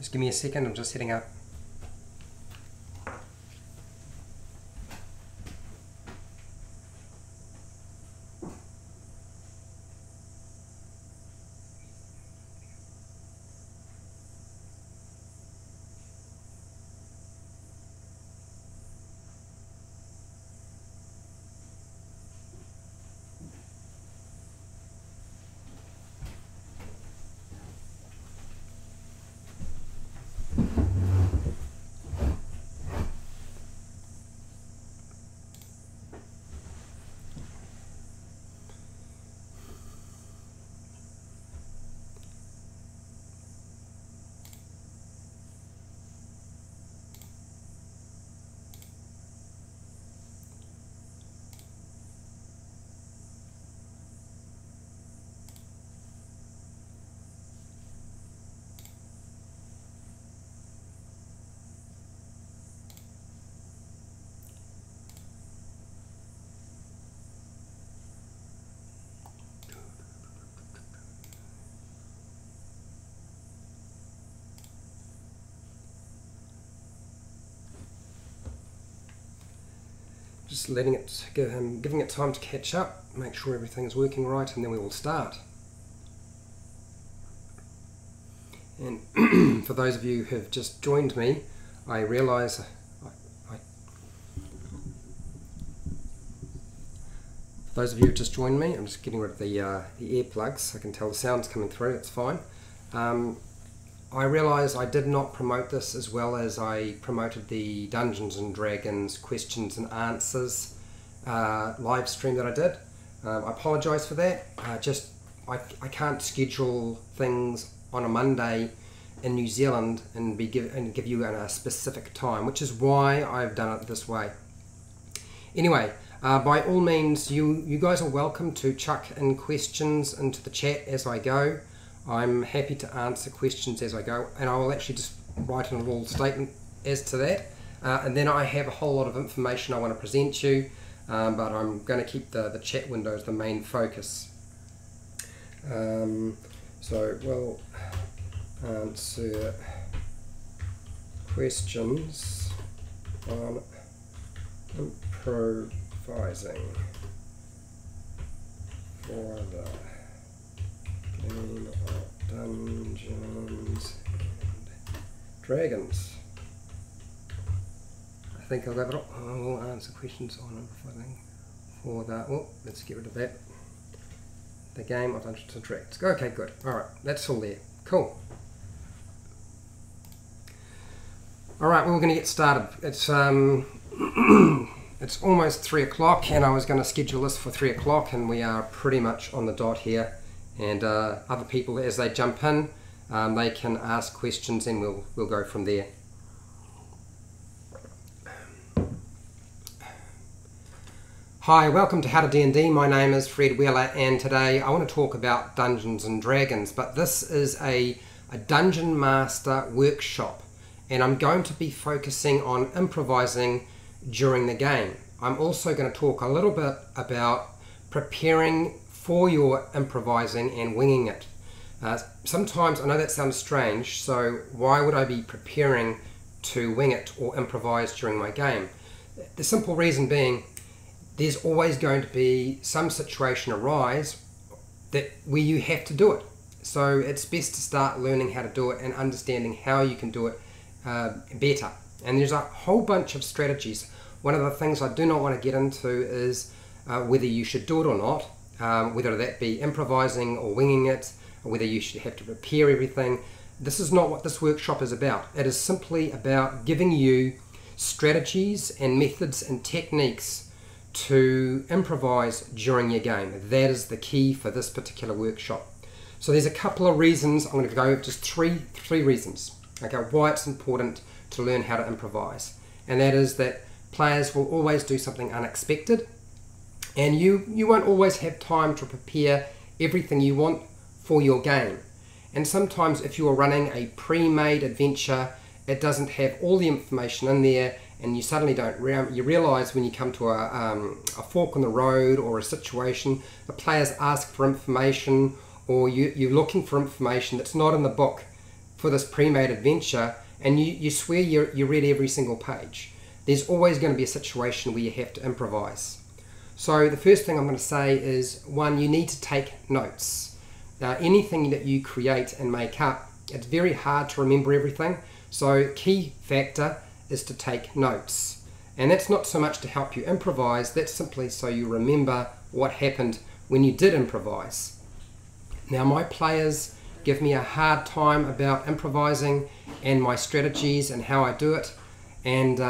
Just give me a second, I'm just setting up. Just letting it, giving it time to catch up, make sure everything is working right, and then we will start. And for those of you who have just joined me, I realise for those of you who have just joined me, I'm just getting rid of the earplugs. I can tell the sound's coming through, it's fine. I realise I did not promote this as well as I promoted the Dungeons and Dragons questions and answers live stream that I did. I apologise for that. I can't schedule things on a Monday in New Zealand and give you a specific time, which is why I've done it this way. Anyway, by all means, you guys are welcome to chuck in questions into the chat as I go. I'm happy to answer questions as I go, and I will actually just write in a little statement as to that. And then I have a whole lot of information I want to present you, but I'm going to keep the chat window as the main focus. So we'll answer questions on improvising for the game of Dungeons and Dragons. I think I'll have it up. I will answer questions on improvising for the. Oh, let's get rid of that. The game of Dungeons and Dragons. Okay, good. Alright, that's all there. Cool. Alright, well, we're going to get started. It's it's almost 3 o'clock, and I was going to schedule this for 3 o'clock, and we are pretty much on the dot here. And other people, as they jump in, they can ask questions, and we'll go from there. Hi, welcome to How to D&D. My name is Fred Wheeler, and today I want to talk about Dungeons and Dragons, but this is a Dungeon Master workshop, and I'm going to be focusing on improvising during the game. I'm also going to talk a little bit about preparing for your improvising and winging it. Sometimes, I know that sounds strange, so why would I be preparing to wing it or improvise during my game? The simple reason being, there's always going to be some situation arise where you have to do it. So it's best to start learning how to do it and understanding how you can do it better. And there's a whole bunch of strategies. One of the things I do not want to get into is whether you should do it or not. Whether that be improvising or winging it, or whether you should have to prepare everything. This is not what this workshop is about. It is simply about giving you strategies and methods and techniques to improvise during your game. That is the key for this particular workshop. So there's a couple of reasons. I'm going to go just three reasons, okay, why it's important to learn how to improvise. And that is that players will always do something unexpected, and you won't always have time to prepare everything you want for your game. And sometimes if you are running a pre-made adventure, it doesn't have all the information in there, and you suddenly you realize when you come to a fork in the road or a situation, the players ask for information, or you're looking for information that's not in the book for this pre-made adventure and you swear you read every single page, there's always going to be a situation where you have to improvise. So the first thing I'm going to say is, one, you need to take notes. Anything that you create and make up, it's very hard to remember everything. So key factor is to take notes. And that's not so much to help you improvise, that's simply so you remember what happened when you did improvise. Now, my players give me a hard time about improvising and my strategies and how I do it. And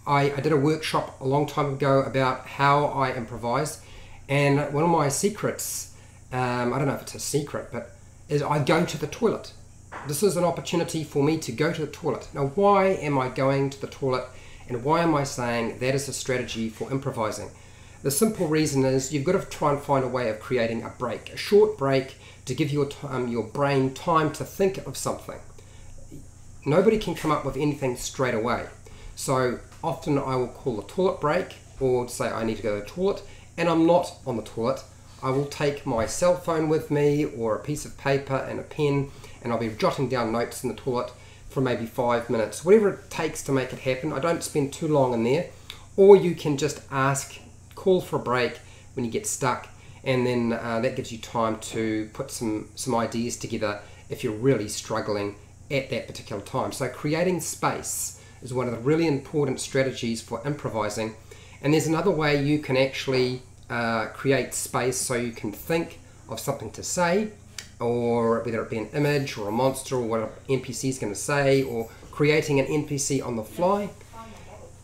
I did a workshop a long time ago about how I improvise. And one of my secrets, I don't know if it's a secret, but is I go to the toilet. This is an opportunity for me to go to the toilet. Now, why am I going to the toilet? And why am I saying that is a strategy for improvising? The simple reason is you've got to try and find a way of creating a break, a short break to give your brain time to think of something. Nobody can come up with anything straight away. So often I will call a toilet break, or say I need to go to the toilet, and I'm not on the toilet. I will take my cell phone with me or a piece of paper and a pen, and I'll be jotting down notes in the toilet for maybe 5 minutes, whatever it takes to make it happen. I don't spend too long in there. Or you can just call for a break when you get stuck, and then that gives you time to put some ideas together if you're really struggling at that particular time. So creating space is one of the really important strategies for improvising. And there's another way you can actually create space so you can think of something to say, or whether it be an image or a monster or what an NPC is going to say, or creating an NPC on the fly.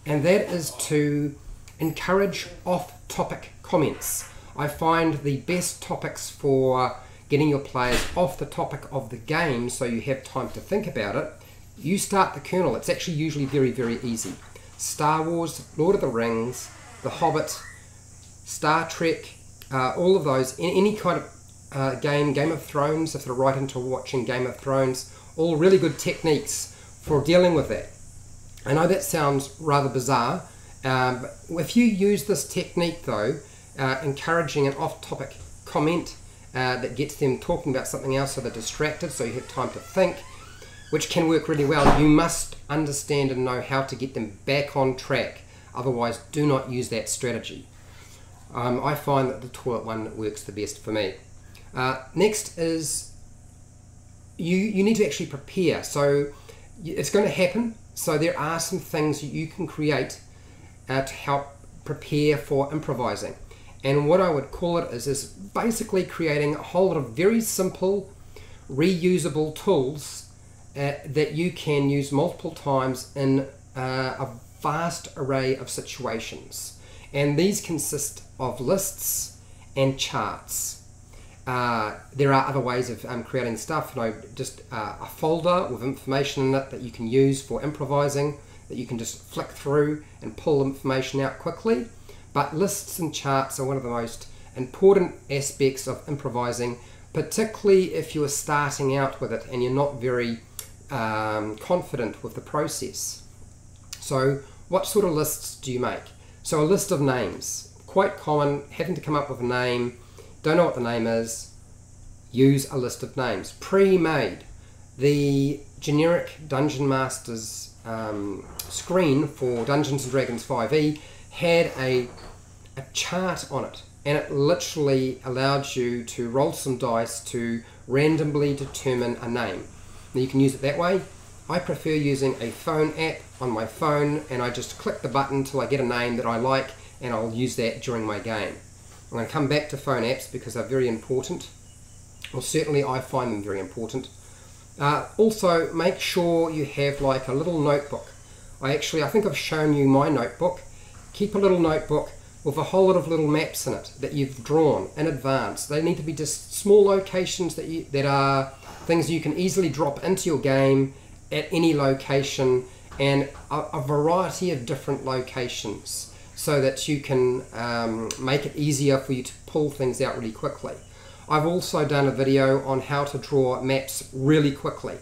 And that is to encourage off-topic comments. I find the best topics for getting your players off the topic of the game so you have time to think about it. You start the kernel. It's actually usually very, very easy. Star Wars, Lord of the Rings, The Hobbit, Star Trek, all of those, any kind of Game of Thrones, if they're right into watching Game of Thrones, all really good techniques for dealing with that. I know that sounds rather bizarre. If you use this technique though, encouraging an off-topic comment that gets them talking about something else so they're distracted, so you have time to think, which can work really well, you must understand and know how to get them back on track. Otherwise, do not use that strategy. I find that the toilet one works the best for me. Next is you need to actually prepare. So it's going to happen. So there are some things you can create to help prepare for improvising. And what I would call it is basically creating a whole lot of very simple, reusable tools that you can use multiple times in a vast array of situations. And these consist of lists and charts. There are other ways of creating stuff, just a folder with information in it that you can use for improvising, that you can just flick through and pull information out quickly. But lists and charts are one of the most important aspects of improvising, particularly if you are starting out with it and you're not very confident with the process. So what sort of lists do you make? So a list of names, quite common, having to come up with a name, don't know what the name is, use a list of names. Pre-made. The generic Dungeon Master's screen for Dungeons & Dragons 5e had a chart on it, and it literally allowed you to roll some dice to randomly determine a name. Now you can use it that way. I prefer using a phone app on my phone, and I just click the button till I get a name that I like, and I'll use that during my game. I'm going to come back to phone apps because they're very important. Well, certainly I find them very important. Also, make sure you have like a little notebook. I think I've shown you my notebook. Keep a little notebook with a whole lot of little maps in it that you've drawn in advance. They need to be just small locations that are things you can easily drop into your game at any location, and a variety of different locations, so that you can make it easier for you to pull things out really quickly. I've also done a video on how to draw maps really quickly,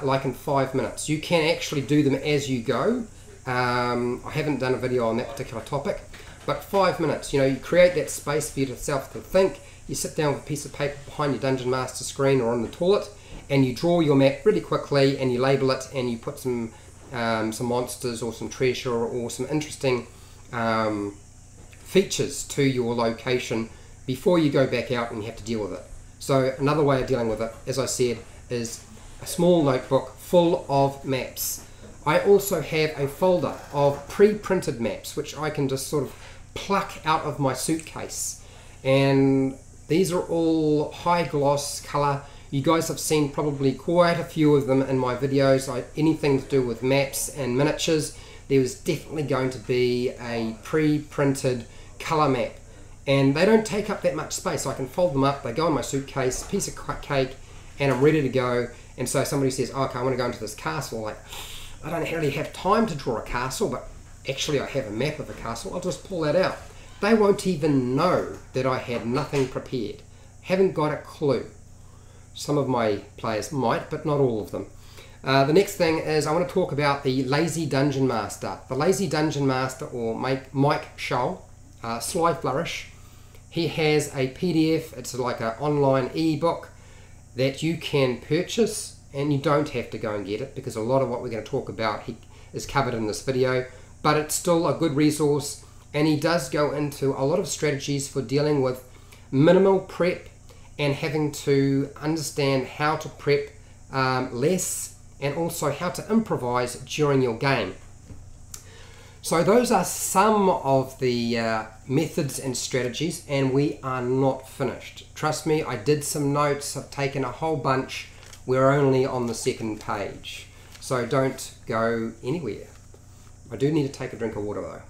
like in 5 minutes. You can actually do them as you go. I haven't done a video on that particular topic, but 5 minutes, you create that space for yourself to think, you sit down with a piece of paper behind your Dungeon Master screen or on the toilet, and you draw your map really quickly, and you label it, and you put some monsters or some treasure or some interesting features to your location before you go back out and you have to deal with it. So another way of dealing with it, as I said, is a small notebook full of maps. I also have a folder of pre-printed maps which I can just sort of pluck out of my suitcase, and these are all high gloss color. You guys have seen probably quite a few of them in my videos. Anything to do with maps and miniatures, there was definitely going to be a pre-printed color map, and they don't take up that much space. I can fold them up, they go in my suitcase, piece of cake, and I'm ready to go. And so somebody says, oh, okay, I want to go into this castle, like, I don't really have time to draw a castle, but actually I have a map of a castle, I'll just pull that out. They won't even know that I had nothing prepared, haven't got a clue. Some of my players might, but not all of them. The next thing is I want to talk about the Lazy Dungeon Master. The Lazy Dungeon Master, or Mike Shull, Sly Flourish, he has a PDF, it's like an online ebook that you can purchase, and you don't have to go and get it because a lot of what we're going to talk about is covered in this video, but it's still a good resource, and he does go into a lot of strategies for dealing with minimal prep and having to understand how to prep less, and also how to improvise during your game. So those are some of the methods and strategies, and we are not finished. Trust me, I did some notes, I've taken a whole bunch. We're only on the second page, so don't go anywhere. I do need to take a drink of water though.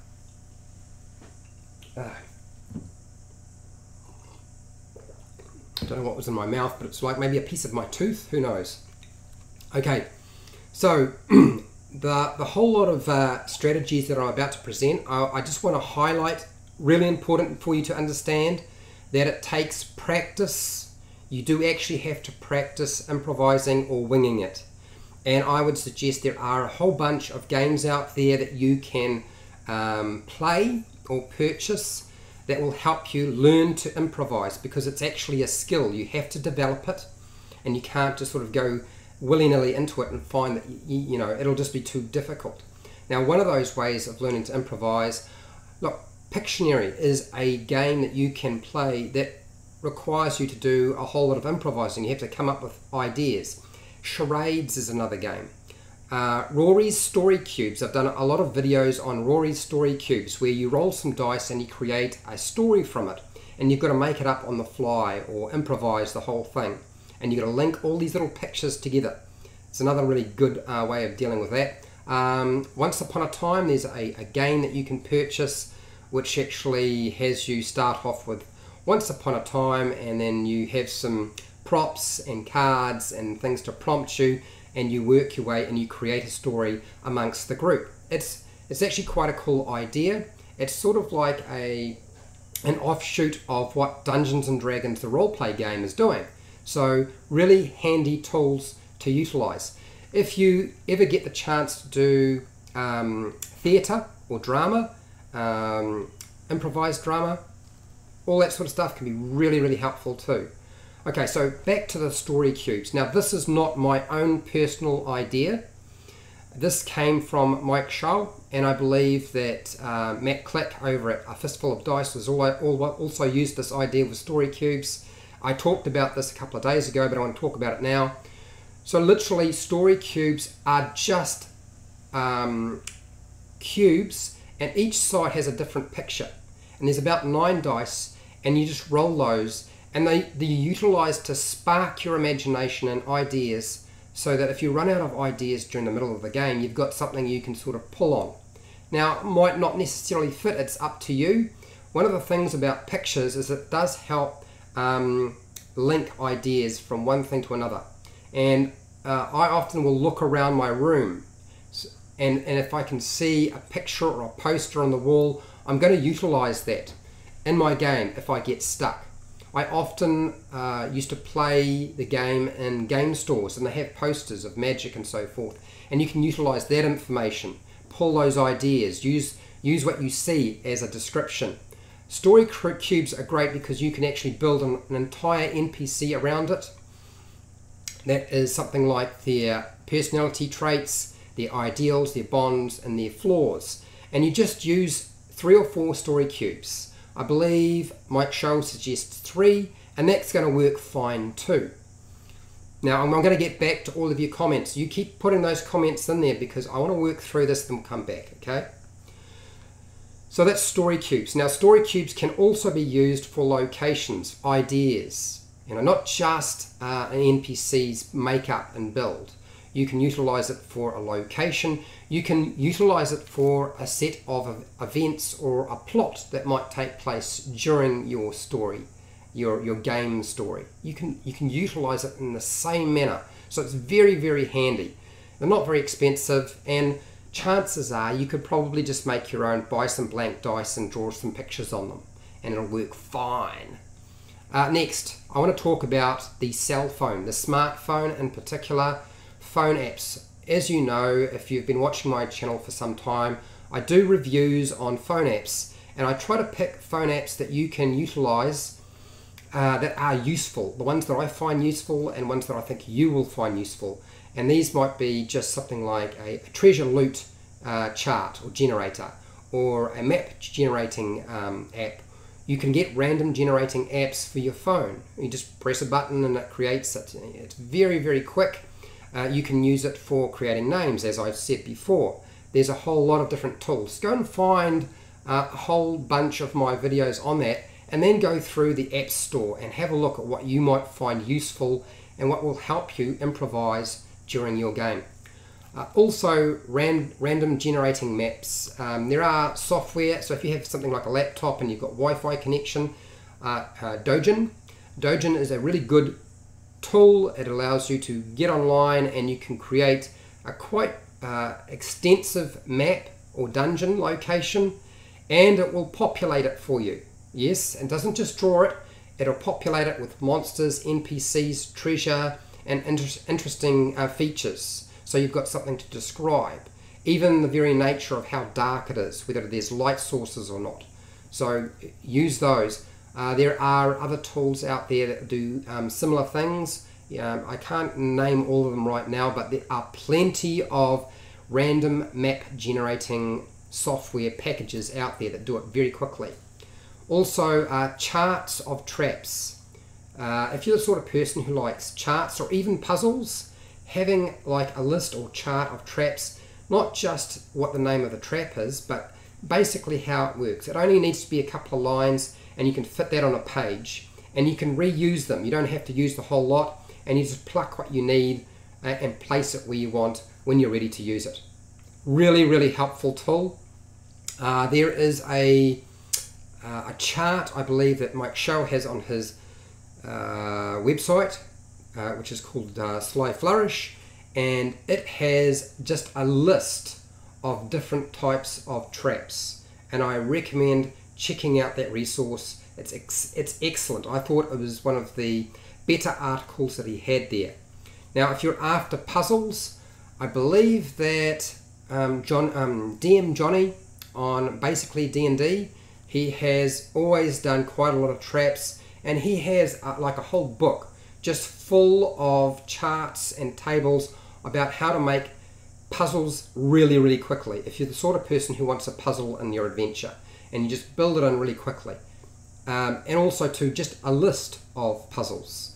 I don't know what was in my mouth, but it's like maybe a piece of my tooth, who knows. Okay, so the whole lot of strategies that I'm about to present, I just want to highlight, really important for you to understand, that it takes practice. You do actually have to practice improvising or winging it. And I would suggest there are a whole bunch of games out there that you can play or purchase that will help you learn to improvise, because it's actually a skill. You have to develop it, and you can't just sort of go willy-nilly into it and find that you know it'll just be too difficult. Now, one of those ways of learning to improvise, look, Pictionary is a game that you can play that requires you to do a whole lot of improvising. You have to come up with ideas. Charades is another game. Rory's Story Cubes. I've done a lot of videos on Rory's Story Cubes where you roll some dice and you create a story from it, and you've got to make it up on the fly or improvise the whole thing, and you've got to link all these little pictures together. It's another really good way of dealing with that. Once Upon a Time, there's a game that you can purchase which actually has you start off with Once Upon a Time, and then you have some props and cards and things to prompt you, and you work your way and you create a story amongst the group. It's actually quite a cool idea. It's sort of like an offshoot of what Dungeons and Dragons, the roleplay game, is doing. So really handy tools to utilize. If you ever get the chance to do theatre or drama, improvised drama, all that sort of stuff can be really, really helpful too. Okay, so back to the story cubes. Now, this is not my own personal idea. This came from Mike Shull, and I believe that Matt Click over at A Fistful of Dice was also used this idea with story cubes. I talked about this a couple of days ago, but I want to talk about it now. So literally, story cubes are just cubes, and each side has a different picture. And there's about 9 dice, and you just roll those, and they're utilized to spark your imagination and ideas, so that if you run out of ideas during the middle of the game, you've got something you can sort of pull on. Now, it might not necessarily fit, it's up to you. One of the things about pictures is it does help link ideas from one thing to another. And I often will look around my room, and if I can see a picture or a poster on the wall, I'm going to utilize that in my game if I get stuck. I often used to play the game in game stores, and they have posters of magic and so forth, and you can utilize that information, pull those ideas, use what you see as a description. Story cubes are great because you can actually build an entire NPC around it. That is something like their personality traits, their ideals, their bonds, and their flaws. And you just use 3 or 4 story cubes. I believe Mike Scholl suggests 3, and that's going to work fine too. Now I'm going to get back to all of your comments. You keep putting those comments in there because I want to work through this and come back, okay? So that's story cubes. Now story cubes can also be used for locations, ideas, not just an NPC's makeup and build. You can utilize it for a location. You can utilize it for a set of events or a plot that might take place during your story, your game story. You can utilize it in the same manner. So it's very, very handy. They're not very expensive, and chances are you could probably just make your own, buy some blank dice and draw some pictures on them, and it'll work fine. Next, I want to talk about the cell phone, the smartphone in particular, phone apps. As you know, if you've been watching my channel for some time, I do reviews on phone apps, and I try to pick phone apps that you can utilize that are useful, the ones that I find useful and ones that I think you will find useful. And these might be just something like a treasure loot chart or generator, or a map generating app. You can get random generating apps for your phone. You just press a button and it creates it. It's very, very quick. You can use it for creating names, as I said before. There's a whole lot of different tools. Go and find a whole bunch of my videos on that, and then go through the App Store and have a look at what you might find useful and what will help you improvise during your game. Also, random generating maps. There are software, so if you have something like a laptop and you've got Wi-Fi connection, Dojin is a really good tool. It allows you to get online and you can create a quite extensive map or dungeon location, and it will populate it for you. Yes, and doesn't just draw it, it'll populate it with monsters, NPCs, treasure, and interesting features. So you've got something to describe. Even the very nature of how dark it is, whether there's light sources or not. So use those. There are other tools out there that do similar things. I can't name all of them right now, but there are plenty of random map generating software packages out there that do it very quickly. Also, charts of traps. If you're the sort of person who likes charts or even puzzles, having like a list or chart of traps, not just what the name of the trap is, but basically how it works. It only needs to be a couple of lines, and you can fit that on a page, and you can reuse them. You don't have to use the whole lot, and you just pluck what you need and place it where you want when you're ready to use it. Really, really helpful tool. There is a chart, I believe, that Mike Scholl has on his website, which is called Sly Flourish, and it has just a list of different types of traps, and I recommend checking out that resource. It's excellent. I thought it was one of the better articles that he had there. Now, if you're after puzzles, I believe that DM Johnny on basically D&D, he has always done quite a lot of traps, and he has like a whole book just full of charts and tables about how to make puzzles really, really quickly. If you're the sort of person who wants a puzzle in your adventure, and you just build it in really quickly. And also to just a list of puzzles.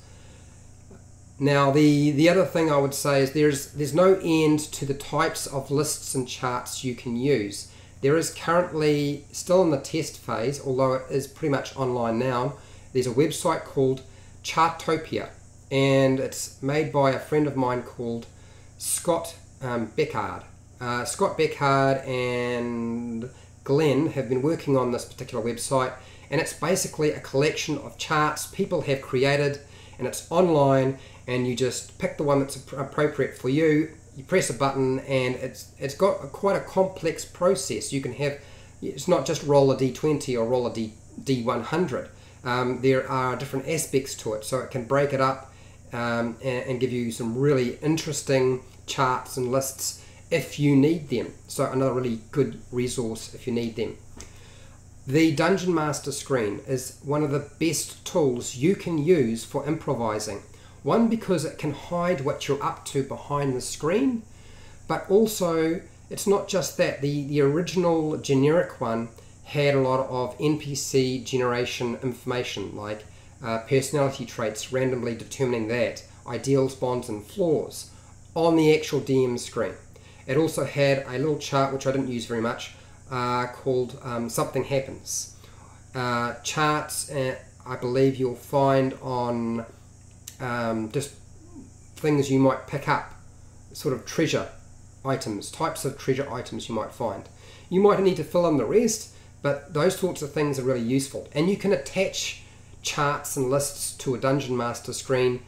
Now the other thing I would say is there's no end to the types of lists and charts you can use. There is currently, still in the test phase, although it is pretty much online now, there's a website called Chartopia, and it's made by a friend of mine called Scott Beckard. Scott Beckard and Glenn have been working on this particular website, and it's basically a collection of charts people have created, and it's online, and you just pick the one that's appropriate for you. You press a button, and it's got quite a complex process. You can have, it's not just roll a d20 or roll a d100. There are different aspects to it, so it can break it up and give you some really interesting charts and lists if you need them. So another really good resource if you need them. The Dungeon Master screen is one of the best tools you can use for improvising. One, because it can hide what you're up to behind the screen, but also it's not just that. The original generic one had a lot of NPC generation information, like personality traits, randomly determining that, ideals, bonds and flaws on the actual DM screen. It also had a little chart, which I didn't use very much, called Something Happens. Charts, I believe you'll find on just things you might pick up, sort of treasure items, types of treasure items you might find. You might need to fill in the rest, but those sorts of things are really useful. And you can attach charts and lists to a Dungeon Master screen,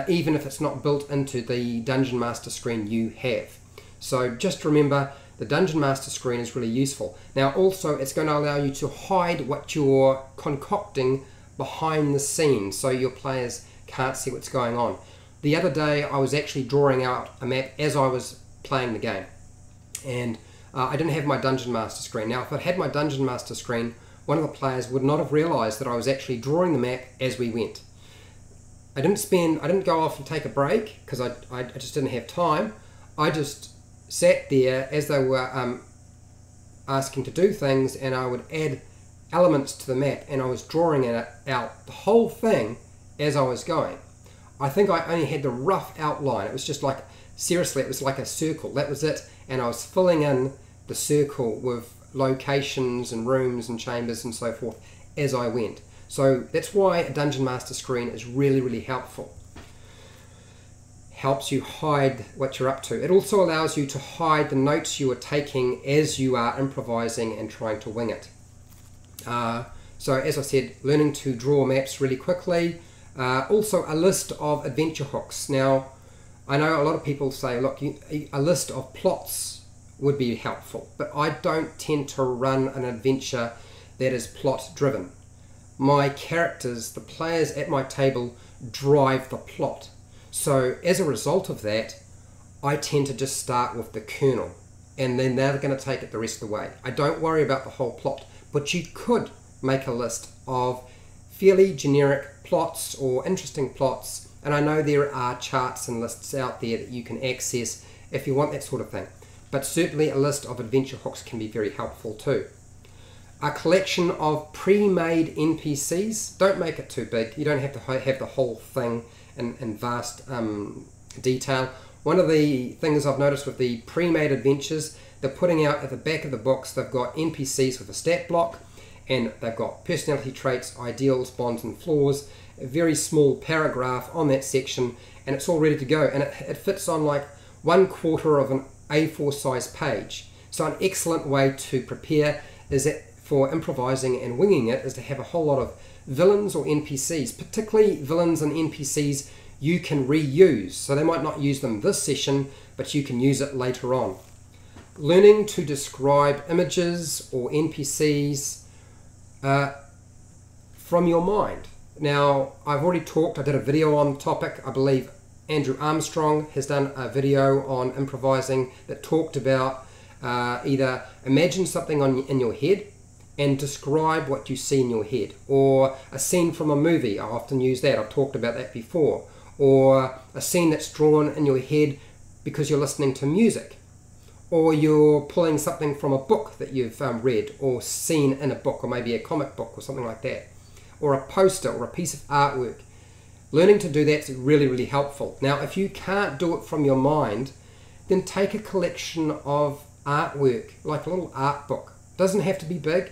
even if it's not built into the Dungeon Master screen you have. So just remember, the Dungeon Master screen is really useful. Now also, it's going to allow you to hide what you're concocting behind the scenes, so your players can't see what's going on. The other day I was actually drawing out a map as I was playing the game, and I didn't have my Dungeon Master screen. Now if I'd had my Dungeon Master screen, one of the players would not have realised that I was actually drawing the map as we went. I didn't go off and take a break because I just didn't have time. I just sat there as they were asking to do things, and I would add elements to the map, and I was drawing it out, the whole thing, as I was going. I think I only had the rough outline. It was just like, seriously, it was like a circle. That was it. And I was filling in the circle with locations and rooms and chambers and so forth as I went. So that's why a Dungeon Master screen is really, really helpful. Helps you hide what you're up to. It also allows you to hide the notes you are taking as you are improvising and trying to wing it. So as I said, learning to draw maps really quickly. Also a list of adventure hooks. Now, I know a lot of people say, look, a list of plots would be helpful, but I don't tend to run an adventure that is plot driven. My characters, the players at my table, drive the plot. So as a result of that, I tend to just start with the kernel, and then they're going to take it the rest of the way. I don't worry about the whole plot, but you could make a list of fairly generic plots or interesting plots, and I know there are charts and lists out there that you can access if you want that sort of thing, but certainly a list of adventure hooks can be very helpful too. A collection of pre-made NPCs. Don't make it too big. You don't have to have the whole thing in vast detail. One of the things I've noticed with the pre-made adventures, they're putting out at the back of the books, they've got NPCs with a stat block, and they've got personality traits, ideals, bonds and flaws, a very small paragraph on that section, and it's all ready to go. And it fits on like 1/4 of an A4 size page. So an excellent way to prepare is that for improvising and winging it is to have a whole lot of villains or NPCs, particularly villains and NPCs you can reuse. So they might not use them this session, but you can use it later on. Learning to describe images or NPCs from your mind. Now, I've already talked, I did a video on the topic. I believe Andrew Armstrong has done a video on improvising that talked about either imagine something in your head and describe what you see in your head, or a scene from a movie. I often use that, I've talked about that before, or a scene that's drawn in your head because you're listening to music, or you're pulling something from a book that you've read or seen in a book, or maybe a comic book or something like that, or a poster or a piece of artwork. Learning to do that's really, really helpful. Now, if you can't do it from your mind, then take a collection of artwork, like a little art book. Doesn't have to be big,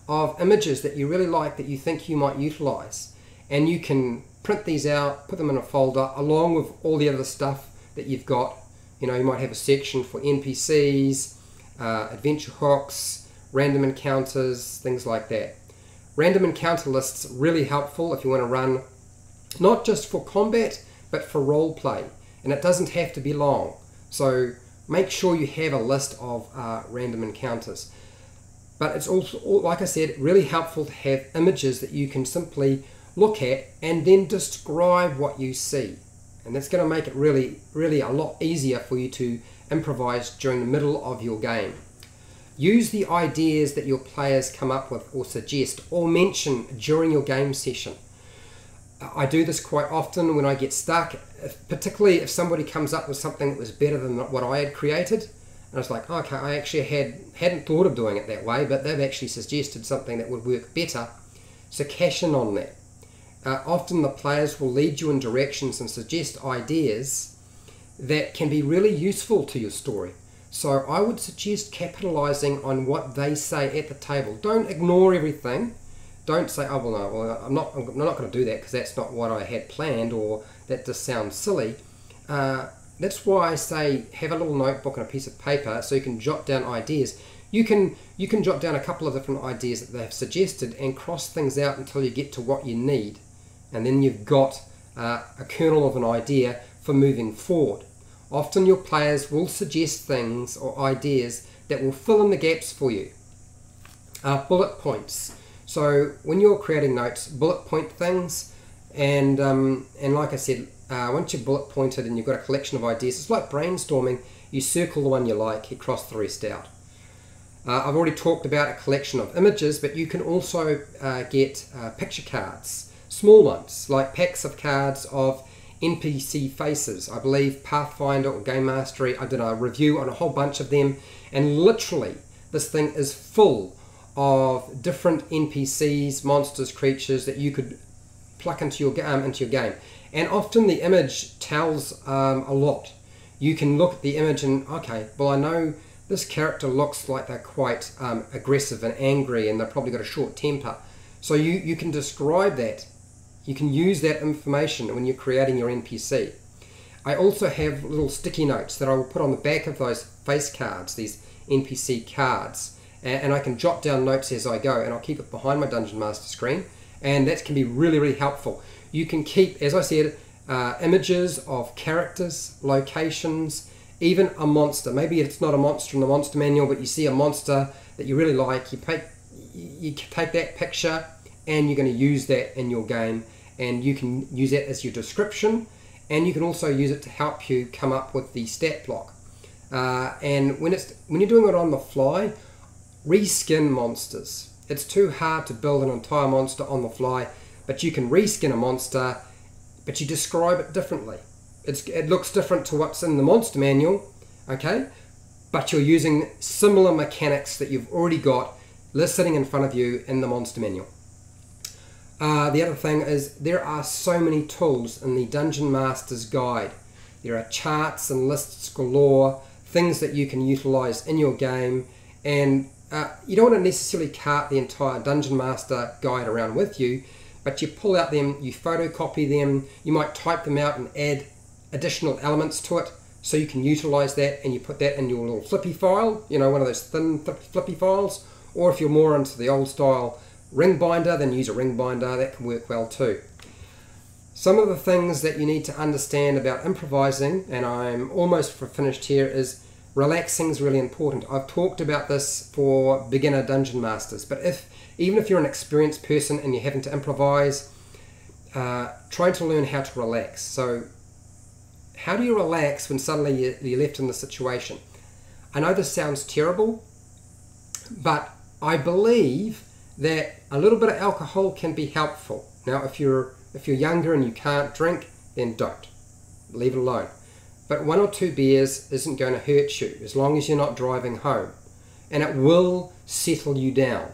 of images that you really like that you think you might utilize, and you can print these out, put them in a folder along with all the other stuff that you've got. You know, you might have a section for NPCs, adventure hooks, random encounters, things like that. Random encounter lists really helpful if you want to run not just for combat but for role play, and it doesn't have to be long. So make sure you have a list of random encounters. But it's also, like I said, really helpful to have images that you can simply look at and then describe what you see. And that's going to make it really, really a lot easier for you to improvise during the middle of your game. Use the ideas that your players come up with or suggest or mention during your game session. I do this quite often when I get stuck, particularly if somebody comes up with something that was better than what I had created. And I was like, okay, I actually hadn't thought of doing it that way, but they've actually suggested something that would work better. So cash in on that. Often the players will lead you in directions and suggest ideas that can be really useful to your story. So I would suggest capitalizing on what they say at the table. Don't ignore everything. Don't say, oh, well, no, well, I'm not going to do that because that's not what I had planned, or that just sounds silly. That's why I say have a little notebook and a piece of paper so you can jot down ideas. You can jot down a couple of different ideas that they've suggested and cross things out until you get to what you need. And then you've got a kernel of an idea for moving forward. Often your players will suggest things or ideas that will fill in the gaps for you. Bullet points. So when you're creating notes, bullet point things, and like I said, once you've bullet pointed and you've got a collection of ideas, it's like brainstorming. You circle the one you like, you cross the rest out. I've already talked about a collection of images, but you can also get picture cards, small ones, like packs of cards of NPC faces. I believe Pathfinder or Game Mastery, I did a review on a whole bunch of them, and literally this thing is full of different NPCs, monsters, creatures that you could pluck into your game. And often the image tells a lot. You can look at the image and, okay, well, I know this character looks like they're quite aggressive and angry, and they've probably got a short temper. So you can describe that. You can use that information when you're creating your NPC. I also have little sticky notes that I will put on the back of those face cards, these NPC cards, and I can jot down notes as I go, and I'll keep it behind my Dungeon Master screen, and that can be really, really helpful. You can keep, as I said, images of characters, locations, even a monster. Maybe it's not a monster in the monster manual, but you see a monster that you really like, you take that picture and you're going to use that in your game, and you can use that as your description, and you can also use it to help you come up with the stat block. And when you're doing it on the fly, reskin monsters. It's too hard to build an entire monster on the fly, but you can reskin a monster, but you describe it differently. It looks different to what's in the monster manual, okay? But you're using similar mechanics that you've already got sitting in front of you in the monster manual. The other thing is there are so many tools in the Dungeon Master's Guide. There are charts and lists galore, things that you can utilize in your game, and you don't want to necessarily cart the entire Dungeon Master Guide around with you, but you pull out them, you photocopy them, you might type them out and add additional elements to it so you can utilize that, and you put that in your little flippy file, you know, one of those thin flippy files, or if you're more into the old style ring binder, then use a ring binder. That can work well too. Some of the things that you need to understand about improvising, and I'm almost finished here, is relaxing is really important. I've talked about this for beginner dungeon masters, but even if you're an experienced person and you're having to improvise, try to learn how to relax. So how do you relax when suddenly you're left in the situation? I know this sounds terrible, but I believe that a little bit of alcohol can be helpful. Now, if you're younger and you can't drink, then don't. Leave it alone. But 1 or 2 beers isn't going to hurt you as long as you're not driving home. And it will settle you down.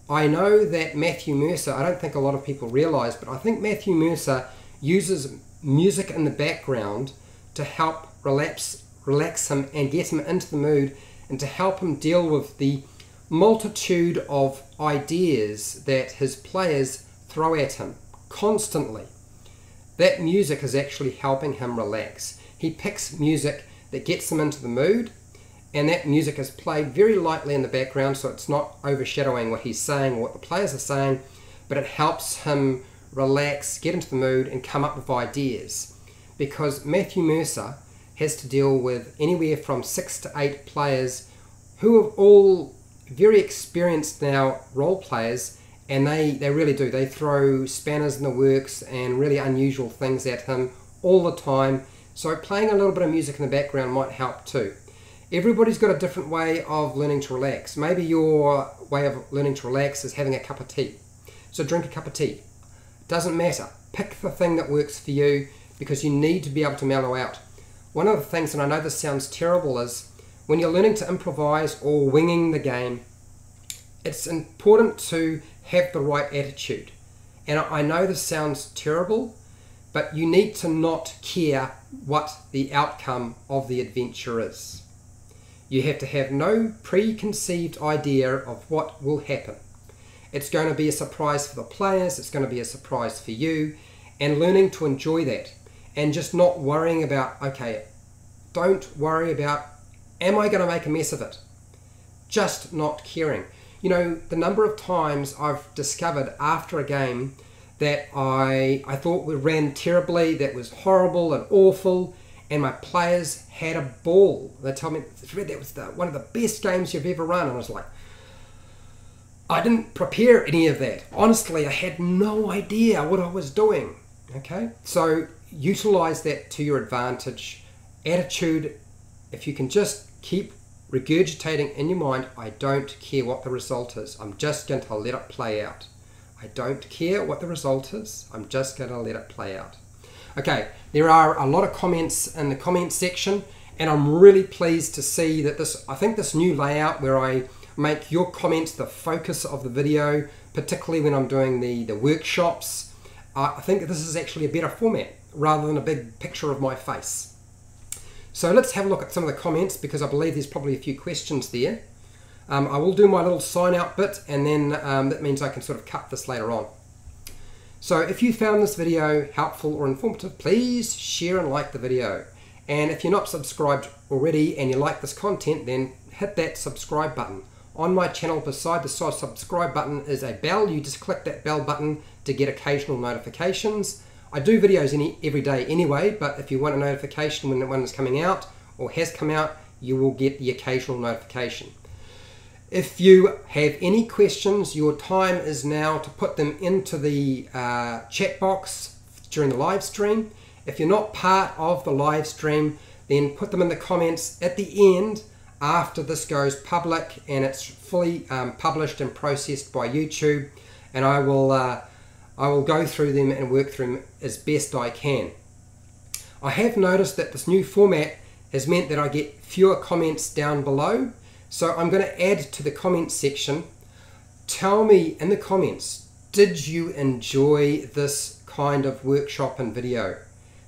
I know that Matthew Mercer, I don't think a lot of people realise, but I think Matthew Mercer uses music in the background to help relax him and get him into the mood, and to help him deal with the multitude of ideas that his players throw at him constantly. That music is actually helping him relax. He picks music that gets him into the mood, and that music is played very lightly in the background, so it's not overshadowing what he's saying or what the players are saying, but it helps him relax, get into the mood, and come up with ideas. Because Matthew Mercer has to deal with anywhere from 6 to 8 players who are all very experienced now role players, and they really do. They throw spanners in the works and really unusual things at him all the time. So playing a little bit of music in the background might help too. Everybody's got a different way of learning to relax. Maybe your way of learning to relax is having a cup of tea. So drink a cup of tea. Doesn't matter. Pick the thing that works for you, because you need to be able to mellow out. One of the things, and I know this sounds terrible, is when you're learning to improvise or winging the game, it's important to have the right attitude. And I know this sounds terrible, but you need to not care what the outcome of the adventure is. You have to have no preconceived idea of what will happen. It's going to be a surprise for the players, it's going to be a surprise for you, and learning to enjoy that. And just not worrying about, okay, don't worry about, am I going to make a mess of it? Just not caring. You know, the number of times I've discovered after a game that I thought we ran terribly, that was horrible and awful, and my players had a ball. They told me, Fred, that was one of the best games you've ever run. And I was like, I didn't prepare any of that. Honestly, I had no idea what I was doing. Okay, so utilize that to your advantage. Attitude, if you can just keep regurgitating in your mind, I don't care what the result is. I'm just going to let it play out. I don't care what the result is. I'm just going to let it play out. Okay, there are a lot of comments in the comments section, and I'm really pleased to see that I think this new layout where I make your comments the focus of the video, particularly when I'm doing the workshops, I think this is actually a better format rather than a big picture of my face. So let's have a look at some of the comments, because I believe there's probably a few questions there. I will do my little sign out bit, and then that means I can sort of cut this later on. So if you found this video helpful or informative, please share and like the video. And if you're not subscribed already and you like this content, then hit that subscribe button. On my channel, beside the subscribe button is a bell. You just click that bell button to get occasional notifications. I do videos every day anyway, but if you want a notification when one is coming out or has come out, you will get the occasional notification. If you have any questions, your time is now to put them into the chat box during the live stream. If you're not part of the live stream, then put them in the comments at the end after this goes public and it's fully published and processed by YouTube, and I will go through them and work through them as best I can. I have noticed that this new format has meant that I get fewer comments down below. So I'm going to add to the comments section. Tell me in the comments, did you enjoy this kind of workshop and video?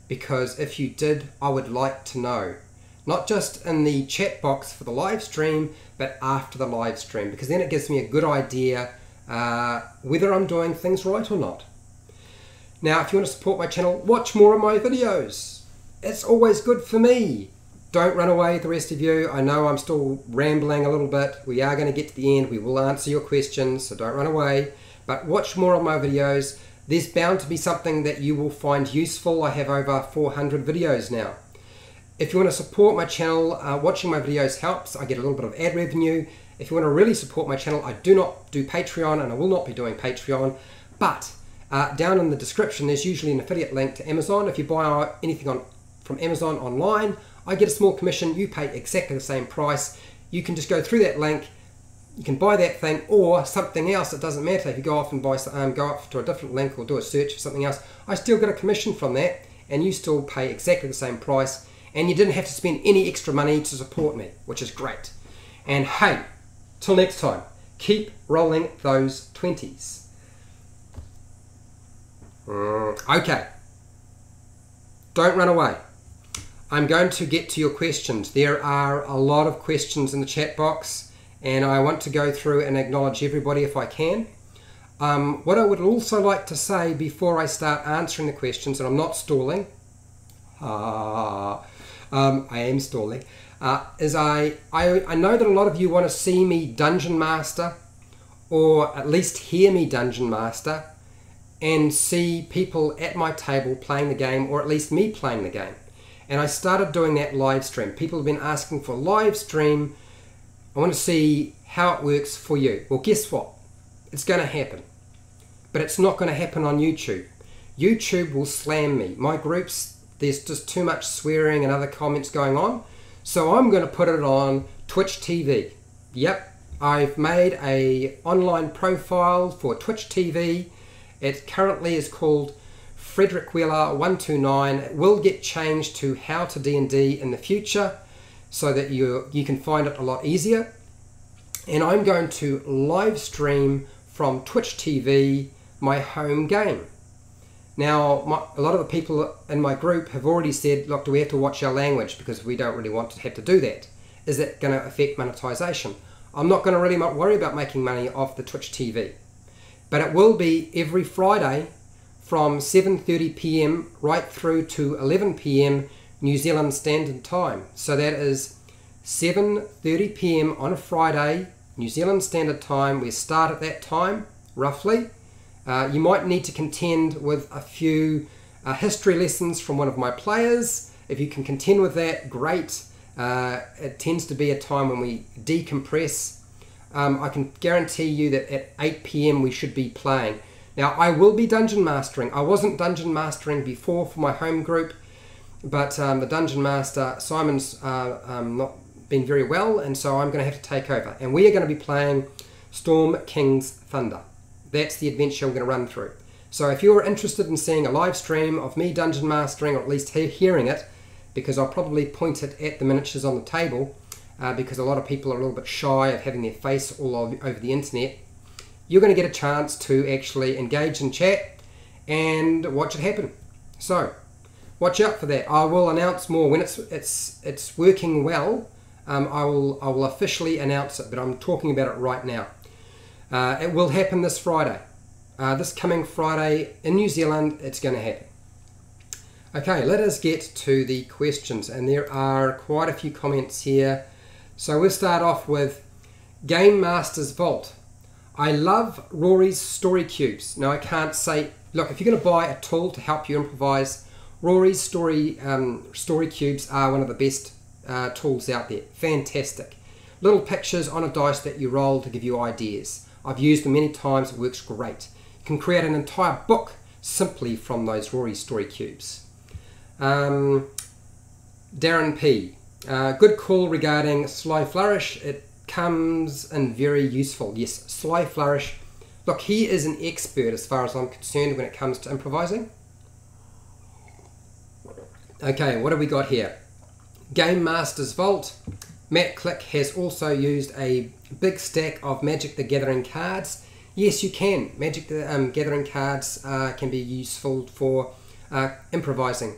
Because if you did, I would like to know. Not just in the chat box for the live stream, but after the live stream, because then it gives me a good idea whether I'm doing things right or not. Now, if you want to support my channel, watch more of my videos. It's always good for me. Don't run away, the rest of you. I know I'm still rambling a little bit. We are going to get to the end. We will answer your questions, so don't run away. But watch more of my videos. There's bound to be something that you will find useful. I have over 400 videos now. If you want to support my channel, watching my videos helps. I get a little bit of ad revenue. If you want to really support my channel, I do not do Patreon, and I will not be doing Patreon. But down in the description, there's usually an affiliate link to Amazon. If you buy anything from Amazon online, I get a small commission. You pay exactly the same price. You can just go through that link. You can buy that thing or something else. It doesn't matter. If you go off and buy, go up to a different link or do a search for something else, I still get a commission from that, and you still pay exactly the same price. And you didn't have to spend any extra money to support me, which is great. And hey, till next time, keep rolling those 20s. Okay. Don't run away. I'm going to get to your questions. There are a lot of questions in the chat box, and I want to go through and acknowledge everybody if I can. What I would also like to say before I start answering the questions, and I'm not stalling, I am stalling, is I know that a lot of you want to see me Dungeon Master, or at least hear me Dungeon Master, and see people at my table playing the game, or at least me playing the game. And I started doing that live stream. People have been asking for a live stream. I want to see how it works for you. Well, guess what? It's going to happen. But it's not going to happen on YouTube. YouTube will slam me. My groups, there's just too much swearing and other comments going on. So I'm going to put it on Twitch TV. Yep, I've made a online profile for Twitch TV. It currently is called Frederick Wheeler 129. It will get changed to How to D&D in the future so that you can find it a lot easier. And I'm going to live stream from Twitch TV my home game. Now, a lot of the people in my group have already said, look, do we have to watch our language because we don't really want to have to do that? Is that going to affect monetization? I'm not going to really worry about making money off the Twitch TV, but it will be every Friday from 7:30 p.m. right through to 11 p.m. New Zealand Standard Time. So that is 7:30 p.m. on a Friday, New Zealand Standard Time. We start at that time, roughly. You might need to contend with a few history lessons from one of my players. If you can contend with that, great. It tends to be a time when we decompress. I can guarantee you that at 8 p.m. we should be playing. Now, I will be dungeon mastering. I wasn't dungeon mastering before for my home group, but the dungeon master, Simon's not been very well, and so I'm going to have to take over. And we are going to be playing Storm King's Thunder. That's the adventure I'm going to run through. So if you're interested in seeing a live stream of me dungeon mastering, or at least hearing it, because I'll probably point it at the miniatures on the table, because a lot of people are a little bit shy of having their face all over the internet, you're going to get a chance to actually engage in chat and watch it happen. So watch out for that. I will announce more when it's working well. I will officially announce it, but I'm talking about it right now. It will happen this Friday. This coming Friday in New Zealand, it's going to happen. Okay, let us get to the questions, and there are quite a few comments here. So we'll start off with Game Master's Vault. I love Rory's story cubes. Now I can't say, look, if you're going to buy a tool to help you improvise, Rory's story cubes are one of the best tools out there. Fantastic. Little pictures on a dice that you roll to give you ideas. I've used them many times, it works great. You can create an entire book simply from those Rory story cubes. Darren P. Good call regarding Sly Flourish. It comes in very useful. Yes, Sly Flourish. Look, he is an expert as far as I'm concerned when it comes to improvising. Okay, what have we got here? Game Master's Vault. Matt Click has also used a big stack of Magic the Gathering cards. Yes, you can. Magic the Gathering cards can be useful for improvising.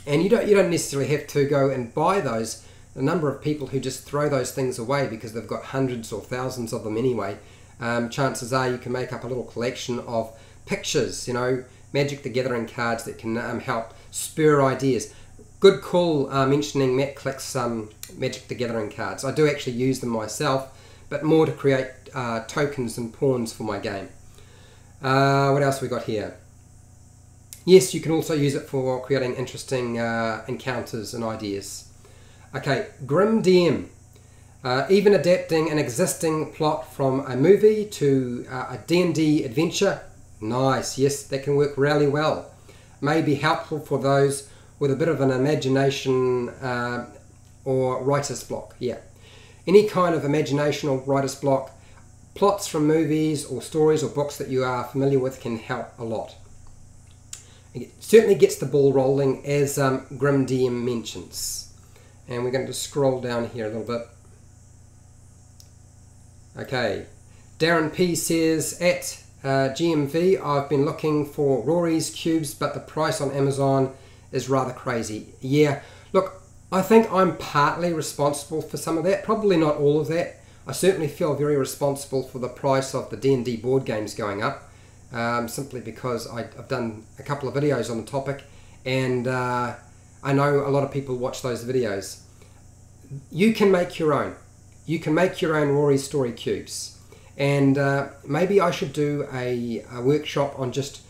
And you don't necessarily have to go and buy those. A number of people who just throw those things away because they've got hundreds or thousands of them anyway. Chances are you can make up a little collection of pictures, Magic the Gathering cards that can help spur ideas. Good call mentioning Matt Click's Magic the Gathering cards. I do actually use them myself, but more to create tokens and pawns for my game. What else we got here? Yes, you can also use it for creating interesting encounters and ideas. Okay, Grim DM. Even adapting an existing plot from a movie to a D&D adventure. Nice, yes, that can work really well. May be helpful for those with a bit of an imagination or writer's block. Yeah, any kind of imagination or writer's block, plots from movies or stories or books that you are familiar with can help a lot. It certainly gets the ball rolling, as Grim DM mentions. And we're going to scroll down here a little bit. Okay, Darren P says, at GMV, I've been looking for Rory's cubes, but the price on Amazon is rather crazy. Yeah, look, I think I'm partly responsible for some of that, probably not all of that. I certainly feel very responsible for the price of the D&D board games going up, simply because I've done a couple of videos on the topic, and I know a lot of people watch those videos. You can make your own. You can make your own Rory story cubes, and maybe I should do a workshop on just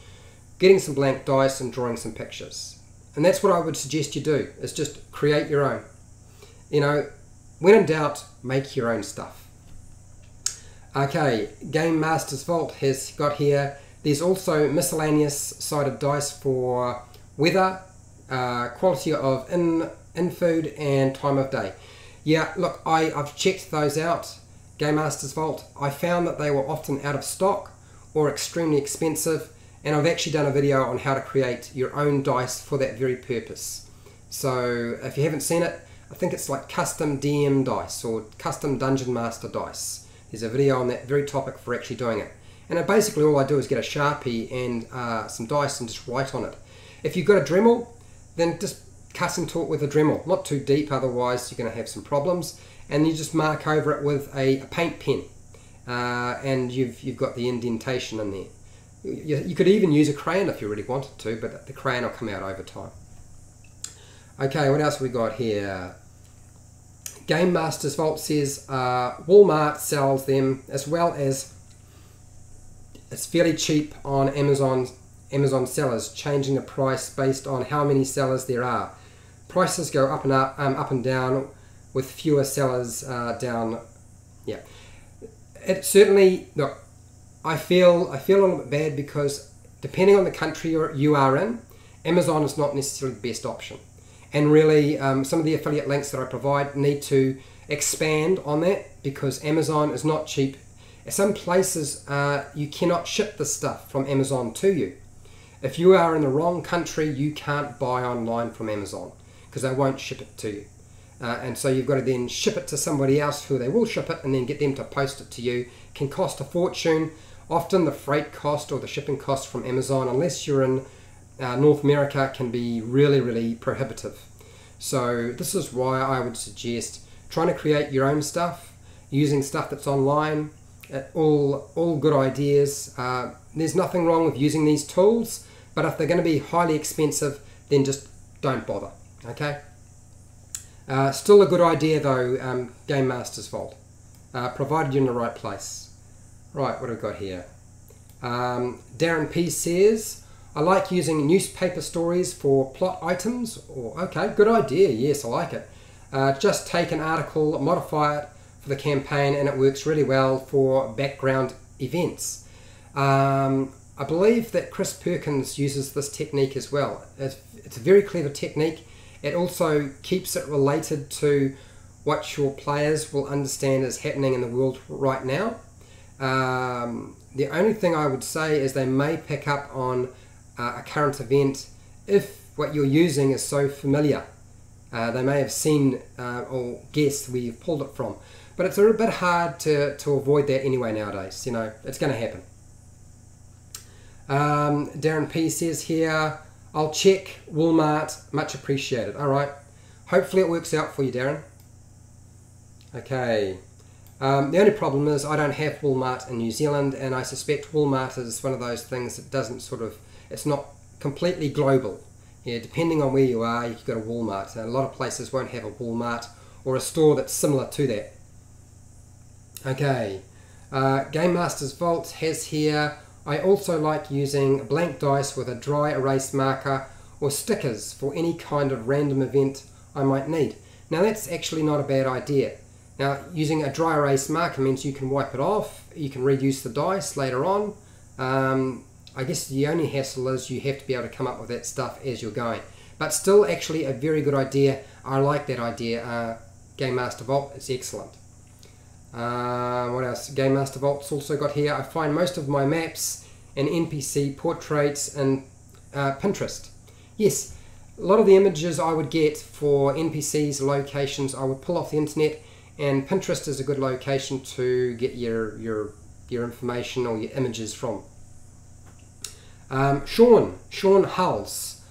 getting some blank dice and drawing some pictures. And that's what I would suggest you do, is just create your own. When in doubt, make your own stuff. Okay, Game Master's Vault has got here, there's also miscellaneous sided dice for weather, quality of in food and time of day. Yeah, look, I've checked those out. Game Master's Vault. I found that they were often out of stock or extremely expensive, and I've actually done a video on how to create your own dice for that very purpose. So if you haven't seen it, I think it's like custom DM dice or custom Dungeon Master dice. There's a video on that very topic for actually doing it. And basically all I do is get a Sharpie and some dice and just write on it. If you've got a Dremel, then just cut into it with a Dremel. Not too deep, otherwise you're going to have some problems. And you just mark over it with a paint pen. And you've got the indentation in there. You could even use a crayon if you really wanted to, but the crayon will come out over time. Okay, what else we got here? Game Master's Vault says Walmart sells them, as well as it's fairly cheap on Amazon sellers, changing the price based on how many sellers there are. Prices go up and down with fewer sellers down. Yeah, it certainly, look, I feel a little bit bad because depending on the country you are in, Amazon is not necessarily the best option. And really, some of the affiliate links that I provide need to expand on that because Amazon is not cheap. Some places you cannot ship the stuff from Amazon to you. If you are in the wrong country, you can't buy online from Amazon because they won't ship it to you. And so you've got to then ship it to somebody else who they will ship it and then get them to post it to you. It can cost a fortune. Often the freight cost or the shipping cost from Amazon, unless you're in North America, can be really, really prohibitive. So this is why I would suggest trying to create your own stuff, using stuff that's online. All good ideas. There's nothing wrong with using these tools, but if they're going to be highly expensive, then just don't bother. Okay. Still a good idea though, Game Master's Vault, provided you're in the right place. Right, what have we got here? Darren P says, I like using newspaper stories for plot items. Okay, good idea. Yes, I like it. Just take an article, modify it for the campaign, and it works really well for background events. I believe that Chris Perkins uses this technique as well. It's a very clever technique. It also keeps it related to what your players will understand is happening in the world right now. The only thing I would say is they may pick up on a current event if what you're using is so familiar. They may have seen or guessed where you've pulled it from. But it's a bit hard to avoid that anyway nowadays. You know, it's going to happen. Darren P says here, I'll check Walmart, much appreciated. All right. Hopefully it works out for you, Darren. Okay. The only problem is I don't have Walmart in New Zealand, and I suspect Walmart is one of those things that doesn't it's not completely global. Yeah, depending on where you are, you've got a Walmart. And a lot of places won't have a Walmart or a store that's similar to that. Okay. Game Master's Vault has here, I also like using blank dice with a dry erase marker or stickers for any kind of random event I might need. Now that's actually not a bad idea. Now using a dry erase marker means you can wipe it off, you can reuse the dice later on. I guess the only hassle is you have to be able to come up with that stuff as you're going. But still actually a very good idea. I like that idea. Game Master Vault, it's excellent. What else? Game Master Vault's also got here, I find most of my maps and NPC portraits in Pinterest. Yes, a lot of the images I would get for NPCs, locations, I would pull off the internet, and Pinterest is a good location to get your information or your images from. Sean Hulls.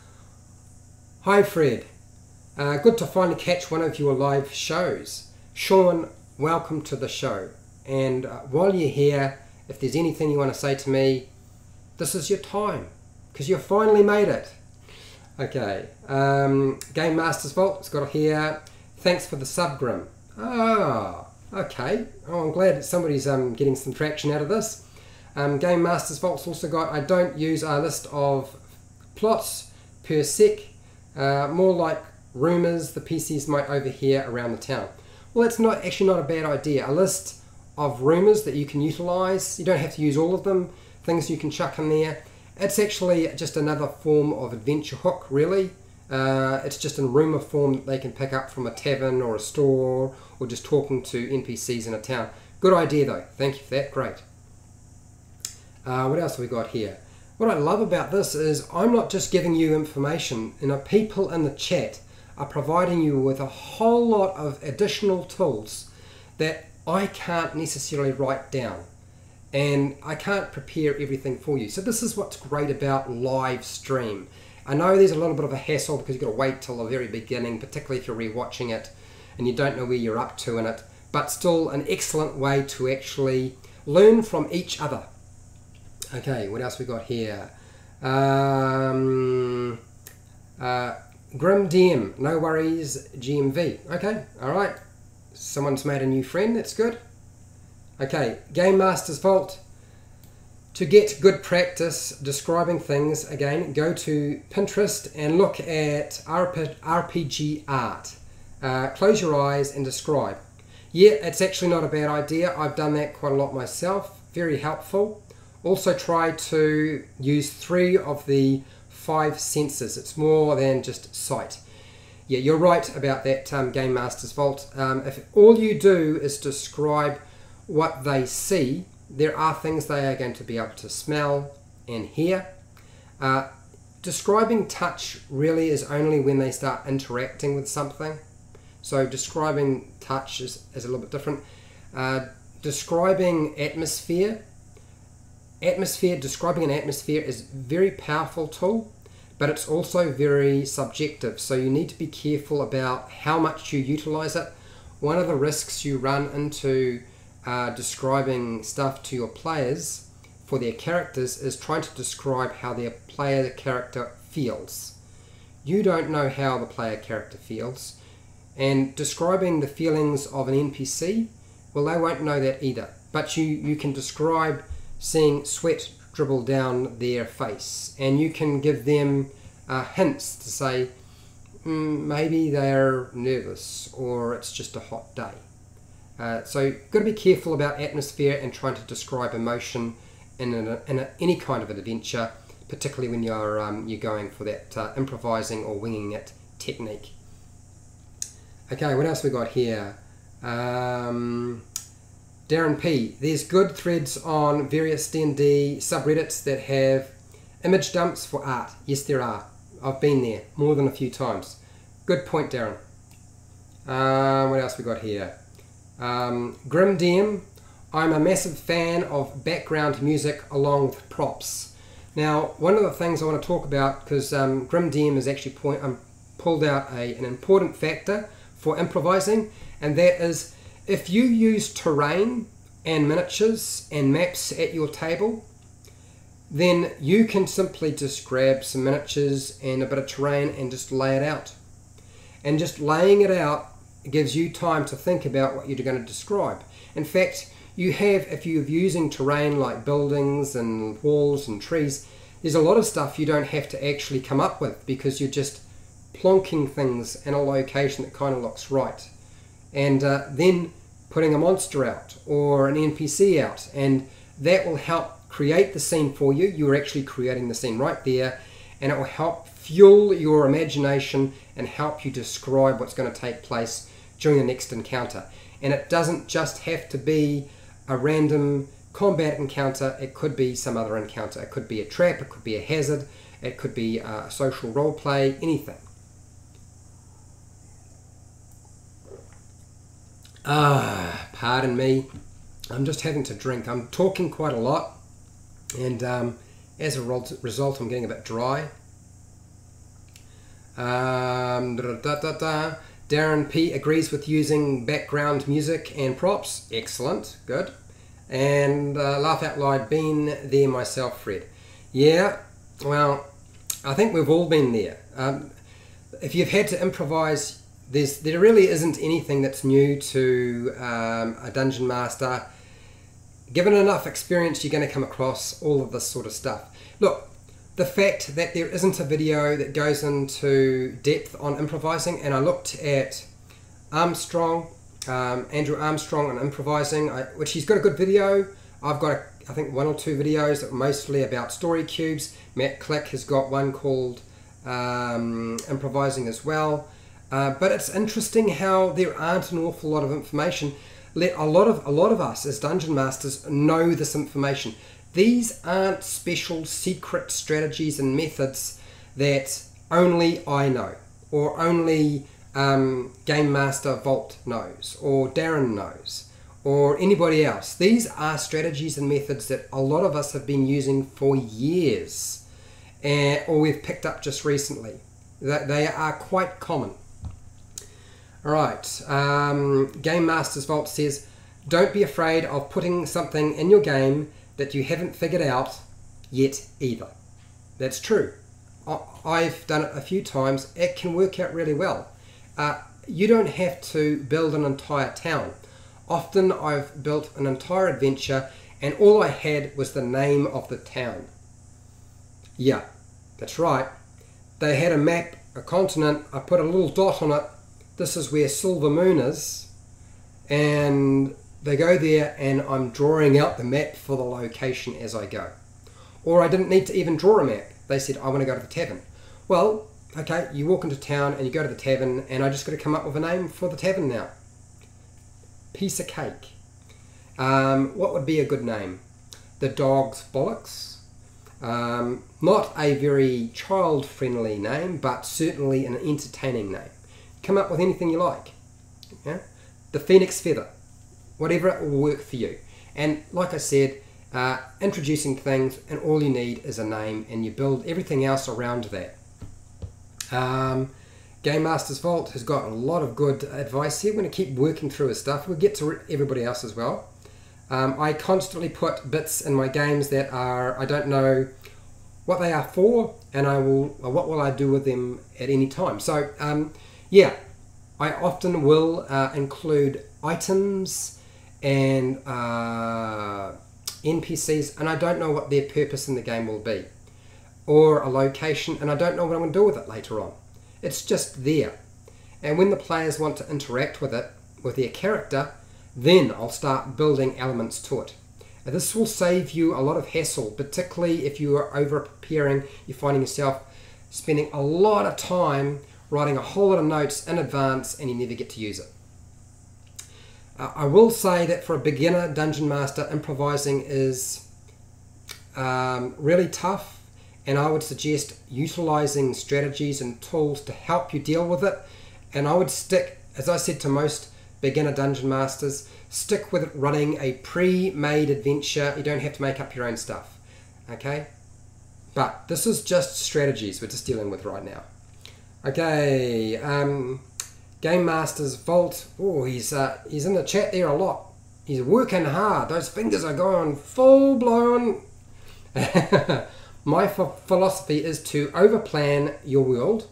Hi Fred. Good to finally catch one of your live shows. Sean, welcome to the show. And while you're here, if there's anything you want to say to me, this is your time, because you finally made it. Okay. Game Master's Vault, it's got here, thanks for the subgrim. Ah, okay. Oh, I'm glad that somebody's getting some traction out of this. Game Master's Vault's also got, I don't use a list of plots per sec, more like rumours the PCs might overhear around the town. Well, that's actually not a bad idea. A list of rumours that you can utilise. You don't have to use all of them. Things you can chuck in there. It's actually just another form of adventure hook, really. It's just in rumour form that they can pick up from a tavern or a store or just talking to NPCs in a town. Good idea though, thank you for that, great. What else have we got here? What I love about this is I'm not just giving you information, people in the chat are providing you with a whole lot of additional tools that I can't necessarily write down, and I can't prepare everything for you. So this is what's great about live stream. I know there's a little bit of a hassle because you've got to wait till the very beginning, particularly if you're rewatching it and you don't know where you're up to in it, but still an excellent way to actually learn from each other. Okay, what else we got here? Grim DM, no worries, GMV. Okay, alright. Someone's made a new friend, that's good. Okay, Game Master's Vault. To get good practice describing things, again, go to Pinterest and look at RPG art. Close your eyes and describe. Yeah, it's actually not a bad idea. I've done that quite a lot myself. Very helpful. Also try to use 3 of the 5 senses. It's more than just sight. Yeah, you're right about that, Game Master's Vault. If all you do is describe what they see, there are things they are going to be able to smell and hear. Describing touch really is only when they start interacting with something. So describing touch is a little bit different. Describing atmosphere. Describing an atmosphere is a very powerful tool, but it's also very subjective. So you need to be careful about how much you utilize it. One of the risks you run into describing stuff to your players for their characters is trying to describe how their player character feels. You don't know how the player character feels, and describing the feelings of an NPC, well, they won't know that either, but you can describe seeing sweat dribble down their face, and you can give them hints to say maybe they're nervous or it's just a hot day. So you've got to be careful about atmosphere and trying to describe emotion in any kind of an adventure, particularly when you're going for that improvising or winging it technique. Okay, what else we got here? Darren P. There's good threads on various D&D subreddits that have image dumps for art. Yes, there are. I've been there more than a few times. Good point, Darren. What else we got here? Grim DM, I'm a massive fan of background music along with props. Now, one of the things I want to talk about, because Grim DM has actually pulled out an important factor for improvising, and that is if you use terrain and miniatures and maps at your table, then you can simply just grab some miniatures and a bit of terrain and just lay it out. And just laying it out gives you time to think about what you're going to describe. In fact, you have, if you're using terrain like buildings and walls and trees, there's a lot of stuff you don't have to actually come up with because you're just plonking things in a location that kind of looks right. And then putting a monster out or an NPC out, and that will help create the scene for you. You're actually creating the scene right there, and it will help fuel your imagination and help you describe what's going to take place during the next encounter. And it doesn't just have to be a random combat encounter, it could be some other encounter. It could be a trap, it could be a hazard, it could be a social role play, anything. Pardon me, I'm just having to drink. I'm talking quite a lot, and as a result I'm getting a bit dry. Darren P agrees with using background music and props. Excellent, good. And laugh out loud, been there myself, Fred. Yeah, well, I think we've all been there. If you've had to improvise, there really isn't anything that's new to a dungeon master. Given enough experience, you're going to come across all of this sort of stuff. Look, the fact that there isn't a video that goes into depth on improvising, and I looked at Armstrong, Andrew Armstrong on improvising, which he's got a good video. I've got, I think, 1 or 2 videos that are mostly about story cubes. Matt Click has got one called improvising as well. But it's interesting how there aren't an awful lot of information. A lot of us as dungeon masters know this information. These aren't special secret strategies and methods that only I know, or only Game Master Vault knows, or Darren knows, or anybody else. These are strategies and methods that a lot of us have been using for years, or we've picked up just recently. They are quite common. Alright, Game Master's Vault says, don't be afraid of putting something in your game that you haven't figured out yet either. That's true. I've done it a few times. It can work out really well. You don't have to build an entire town. Often I've built an entire adventure and all I had was the name of the town. Yeah, that's right. They had a map, a continent, I put a little dot on it. This is where Silver Moon is. And they go there and I'm drawing out the map for the location as I go. Or I didn't need to even draw a map. They said, I want to go to the tavern. Well, okay, you walk into town and you go to the tavern and I just got to come up with a name for the tavern now. Piece of cake. What would be a good name? The Dog's Bollocks. Not a very child-friendly name, but certainly an entertaining name. Come up with anything you like. Yeah? The Phoenix Feather. Whatever it will work for you. And like I said, introducing things, and all you need is a name, and you build everything else around that. Game Master's Vault has got a lot of good advice here. We're going to keep working through his stuff. We'll get to everybody else as well. I constantly put bits in my games that are, I don't know what they are for, and what will I do with them at any time. So yeah, I often will include items and NPCs, and I don't know what their purpose in the game will be, or a location, and I don't know what I'm going to do with it later on. It's just there, and when the players want to interact with it, with their character, then I'll start building elements to it. And this will save you a lot of hassle, particularly if you are over preparing. You're finding yourself spending a lot of time writing a whole lot of notes in advance and you never get to use it. I will say that for a beginner dungeon master, improvising is really tough, and I would suggest utilizing strategies and tools to help you deal with it. And I would stick, as I said to most beginner dungeon masters, stick with it running a pre-made adventure. You don't have to make up your own stuff, okay? But this is just strategies we're just dealing with right now. Okay, Game Master's Vault. Oh, he's in the chat there a lot. He's working hard. Those fingers are going full blown. My philosophy is to overplan your world,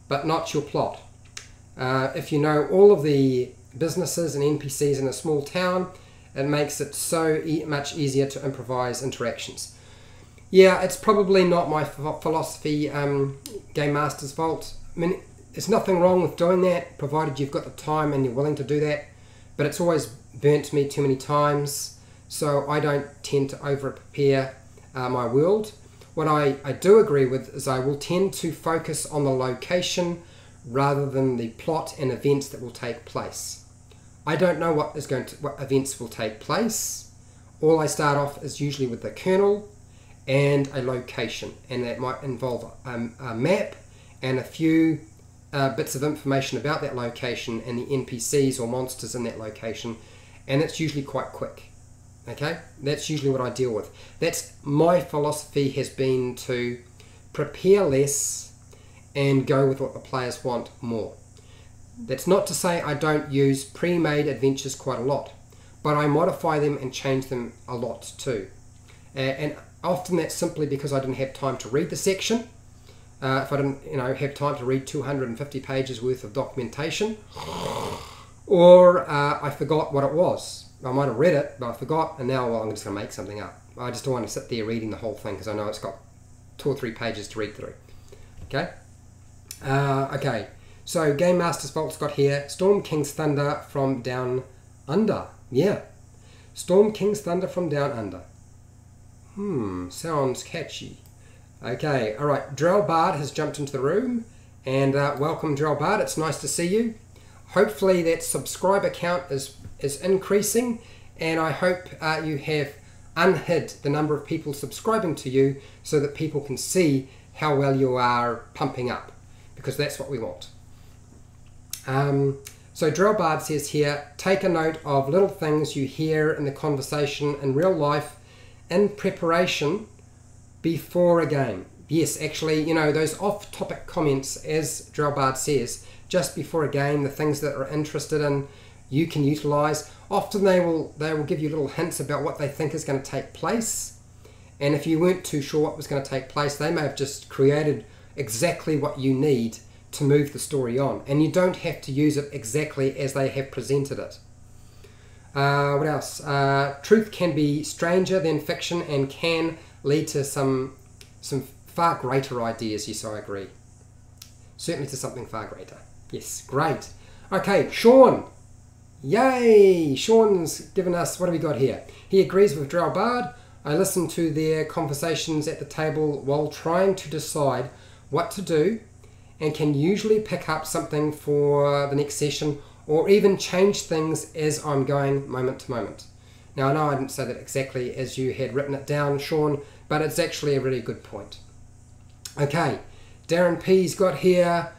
but not your plot. If you know all of the businesses and NPCs in a small town, it makes it so much easier to improvise interactions. Yeah, it's probably not my philosophy, Game Master's Vault. I mean, there's nothing wrong with doing that, provided you've got the time and you're willing to do that. But it's always burnt me too many times, so I don't tend to over-prepare my world. What I do agree with is I will tend to focus on the location rather than the plot and events that will take place. I don't know what events will take place. All I start off is usually with the kernel and a location, and that might involve a map and a few bits of information about that location and the NPCs or monsters in that location, and it's usually quite quick. Okay, that's usually what I deal with. That's my philosophy, has been to prepare less and go with what the players want more. That's not to say I don't use pre-made adventures quite a lot, but I modify them and change them a lot too. And often that's simply because I didn't have time to read the section. If I didn't have time to read 250 pages worth of documentation, or I forgot what it was. I might have read it, but I forgot, and now, well, I'm just going to make something up. I just don't want to sit there reading the whole thing because I know it's got 2 or 3 pages to read through. Okay? Okay, so Game Master's Vault's got here, Storm King's Thunder from Down Under. Yeah, Storm King's Thunder from Down Under. Sounds catchy. Okay, all right. Drell Bard has jumped into the room, and welcome, Drell Bard. It's nice to see you. Hopefully that subscriber count is increasing, and I hope you have unhid the number of people subscribing to you so that people can see how well you are pumping up, because that's what we want. So Drell Bard says here, take a note of little things you hear in the conversation in real life in preparation before a game. Yes, actually, you know, those off-topic comments, as Drell Bard says, just before a game, the things that are interested in, you can utilize. Often they will give you little hints about what they think is going to take place, and if you weren't too sure what was going to take place, they may have just created exactly what you need to move the story on, and you don't have to use it exactly as they have presented it. What else? Truth can be stranger than fiction and can lead to some far greater ideas. Yes, I agree. Certainly to something far greater. Yes, great. Okay, Sean. Yay! Sean's given us, what have we got here? He agrees with Drell Bard. I listened to their conversations at the table while trying to decide what to do, and can usually pick up something for the next session or even change things as I'm going moment to moment. Now I know I didn't say that exactly as you had written it down, Sean, but it's actually a really good point. Okay, Darren P's got here,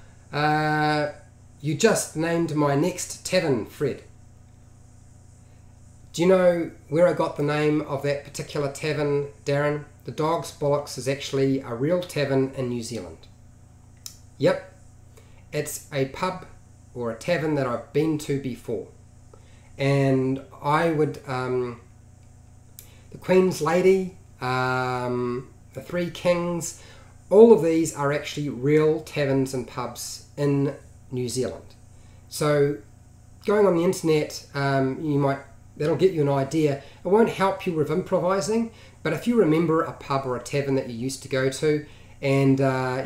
you just named my next tavern, Fred. Do you know where I got the name of that particular tavern, Darren? The Dog's Bollocks is actually a real tavern in New Zealand. Yep, it's a pub or a tavern that I've been to before. And I would, the Queen's Lady, the Three Kings, all of these are actually real taverns and pubs in New Zealand. So going on the internet, that'll get you an idea. It won't help you with improvising, but if you remember a pub or a tavern that you used to go to, and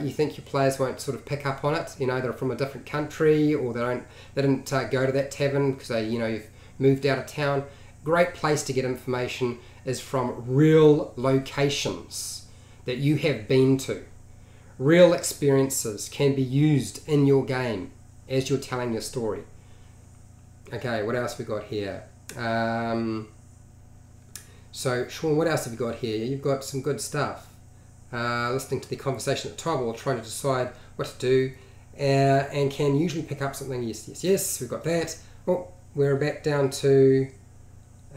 you think your players won't sort of pick up on it, you know, they're from a different country, or they didn't go to that tavern because you've moved out of town. Great place to get information is from real locations that you have been to. Real experiences can be used in your game as you're telling your story. Okay, what else we got here? So Sean, what else have you got here? You've got some good stuff. Listening to the conversation at the table, trying to decide what to do, and can usually pick up something. Yes, we've got that. Oh, we're back down to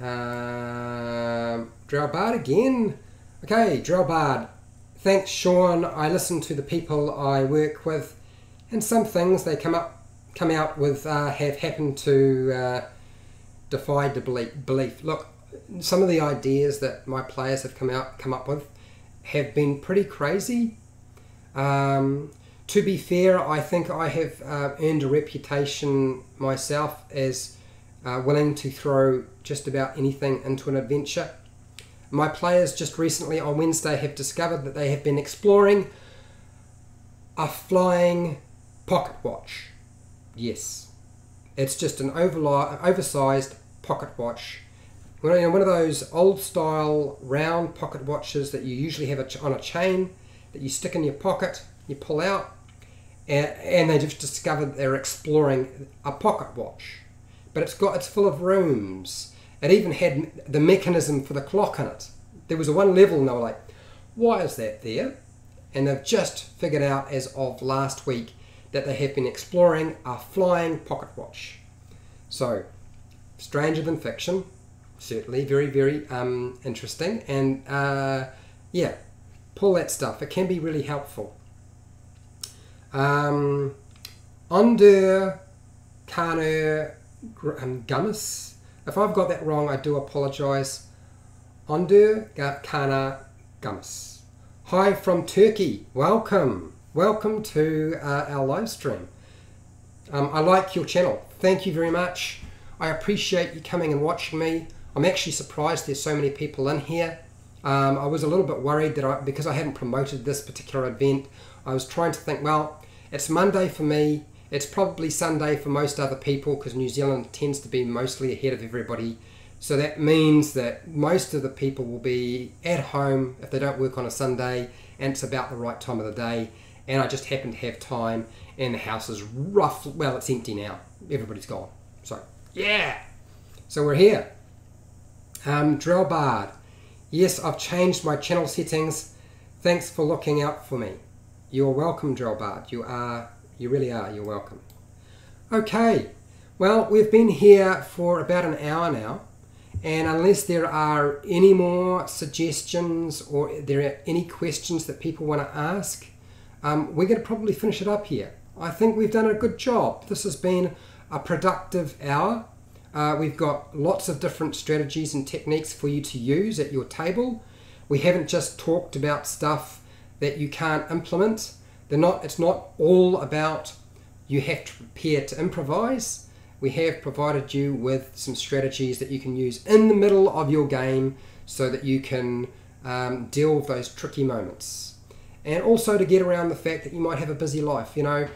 Drell Bard again. Okay, Drell Bard. Thanks, Sean. I listen to the people I work with, and some things they come out with have happened to defy belief. Look, some of the ideas that my players have come up with have been pretty crazy. To be fair, I think I have earned a reputation myself as willing to throw just about anything into an adventure. My players just recently on Wednesday have discovered that they have been exploring a flying pocket watch. Yes, it's just an oversized pocket watch. One of those old style round pocket watches that you usually have on a chain that you stick in your pocket, you pull out, and they just discovered they're exploring a pocket watch. But it's full of rooms. It even had the mechanism for the clock in it. There was a one level and they were like, why is that there? And they've just figured out as of last week that they have been exploring a flying pocket watch. So, stranger than fiction. Certainly very, very interesting, and yeah, pull that stuff. It can be really helpful. Under Kaner Gummis. If I've got that wrong, I do apologise. Under Kana Gummis. Hi from Turkey. Welcome. Welcome to our live stream. I like your channel. Thank you very much. I appreciate you coming and watching me. I'm actually surprised there's so many people in here. I was a little bit worried that because I hadn't promoted this particular event, I was trying to think, well, it's Monday for me, it's probably Sunday for most other people because New Zealand tends to be mostly ahead of everybody. So that means that most of the people will be at home if they don't work on a Sunday, and it's about the right time of the day, and I just happen to have time, and the house is rough. Well, it's empty now. Everybody's gone. So, yeah. So we're here. Drill Bard. Yes, I've changed my channel settings. Thanks for looking out for me. You're welcome, Drill Bard. You really are. You're welcome. Okay. Well, we've been here for about an hour now, and unless there are any more suggestions or there are any questions that people want to ask, we're going to probably finish it up here. I think we've done a good job. This has been a productive hour. We've got lots of different strategies and techniques for you to use at your table. We haven't just talked about stuff that you can't implement. It's not all about you have to prepare to improvise. We have provided you with some strategies that you can use in the middle of your game so that you can deal with those tricky moments. And also to get around the fact that you might have a busy life. You know,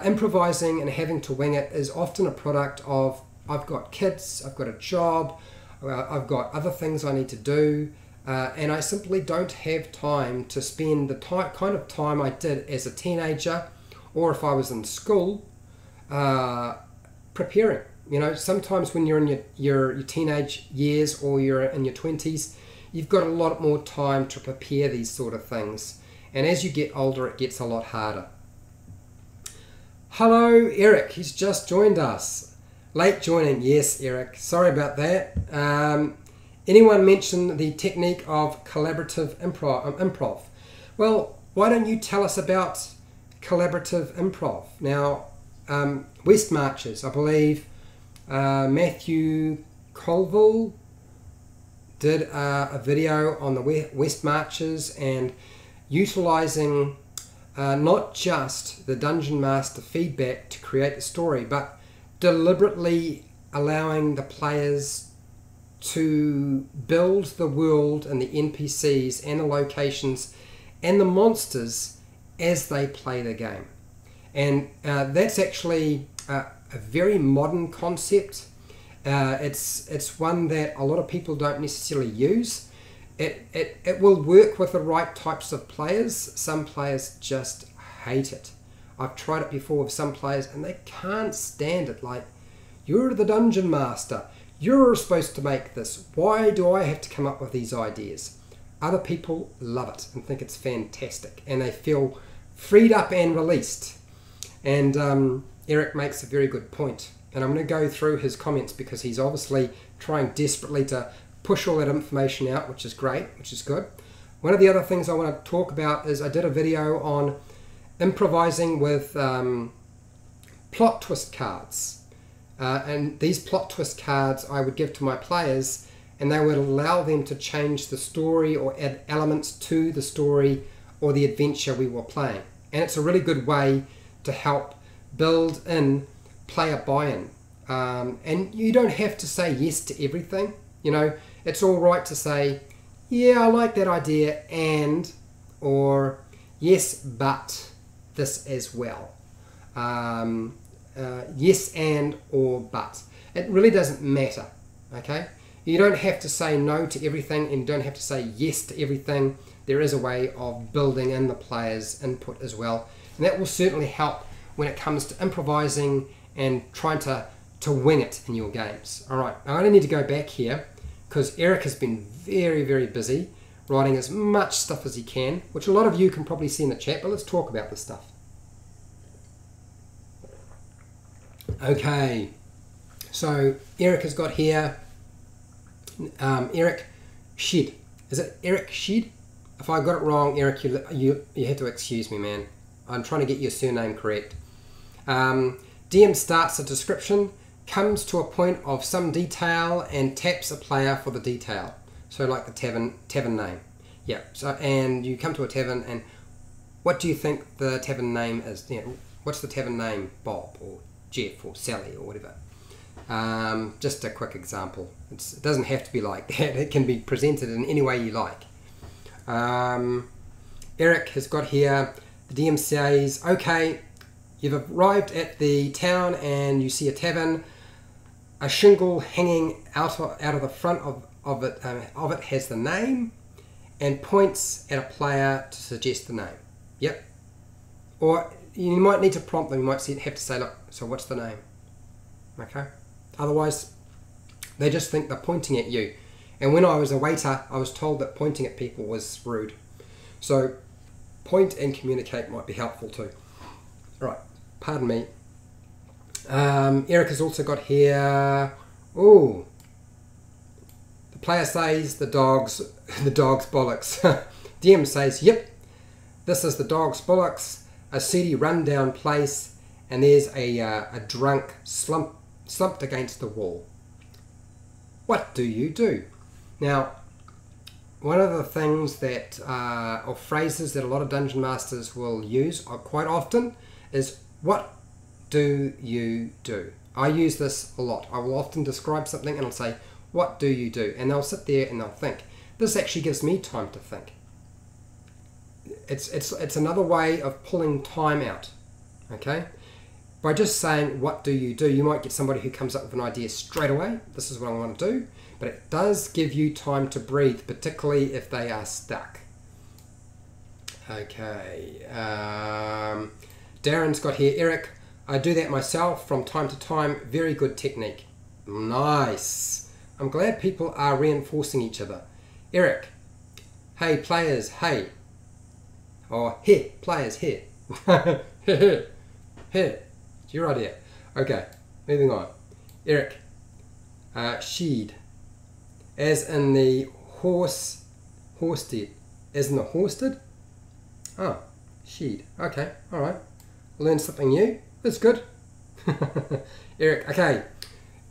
improvising and having to wing it is often a product of, I've got kids, I've got a job, I've got other things I need to do, and I simply don't have time to spend the kind of time I did as a teenager, or if I was in school, preparing. You know, sometimes when you're in your teenage years or you're in your 20s, you've got a lot more time to prepare these sort of things. And as you get older, it gets a lot harder. Hello, Eric. He's just joined us. Late joining. Yes, Eric. Sorry about that. Anyone mention the technique of collaborative improv? Well, why don't you tell us about collaborative improv? Now, West Marches, I believe Matthew Colville did a video on the West Marches and utilizing not just the Dungeon Master feedback to create the story, but deliberately allowing the players to build the world and the NPCs and the locations and the monsters as they play the game. And that's actually a very modern concept. It's one that a lot of people don't necessarily use. It will work with the right types of players. Some players just hate it. I've tried it before with some players and they can't stand it. Like, you're the Dungeon Master. You're supposed to make this. Why do I have to come up with these ideas? Other people love it and think it's fantastic, and they feel freed up and released. And Eric makes a very good point. And I'm going to go through his comments because he's obviously trying desperately to push all that information out, which is great, which is good. One of the other things I want to talk about is I did a video on improvising with plot twist cards. And these plot twist cards I would give to my players, and they would allow them to change the story or add elements to the story or the adventure we were playing. And it's a really good way to help build in player buy-in. And you don't have to say yes to everything. You know, it's all right to say, yeah, I like that idea, and, or yes, but this as well. Yes, and, or, but. It really doesn't matter, okay? You don't have to say no to everything, and you don't have to say yes to everything. There is a way of building in the player's input as well. And that will certainly help when it comes to improvising and trying to wing it in your games. All right, I'm going to need to go back here because Eric has been very, very busy writing as much stuff as he can, which a lot of you can probably see in the chat, but let's talk about this stuff. Okay, so Eric has got here, Eric Shed. Is it Eric Shed? If I got it wrong, Eric, you have to excuse me, man. I'm trying to get your surname correct. DM starts a description, comes to a point of some detail, and taps a player for the detail. So like the tavern name. Yeah, so, and you come to a tavern, and what do you think the tavern name is? You know, what's the tavern name? Bob, or Jeff, or Sally, or whatever. Just a quick example. It doesn't have to be like that. It can be presented in any way you like. Eric has got here, the DM says, okay, you've arrived at the town and you see a tavern. A shingle hanging out of the front of it has the name, and points at a player to suggest the name. Yep. Or you might need to prompt them. You might have to say, look, so what's the name? Okay. Otherwise, they just think they're pointing at you. And when I was a waiter, I was told that pointing at people was rude. So point and communicate might be helpful too. All right. Pardon me. Eric has also got here. Ooh. The player says the dog's bollocks. DM says, yep, this is the dog's bollocks, a seedy rundown place, and there's a drunk slumped against the wall. What do you do? Now, one of the things that, or phrases that a lot of Dungeon Masters will use quite often is, what do you do? I use this a lot. I will often describe something and I'll say, what do you do? And they'll sit there and they'll think. This actually gives me time to think. It's another way of pulling time out, okay? By just saying, what do? You might get somebody who comes up with an idea straight away. This is what I want to do. But it does give you time to breathe, particularly if they are stuck. Okay. Darren's got here, Eric, I do that myself from time to time. Very good technique. Nice. I'm glad people are reinforcing each other. Eric, hey players, hey. Or here, players, here. Here. It's your idea. Okay, moving on. Eric, sheed. As in the horsted. As in the horsted? Oh, sheed. Okay, alright. Learn something new. That's good. Eric, okay.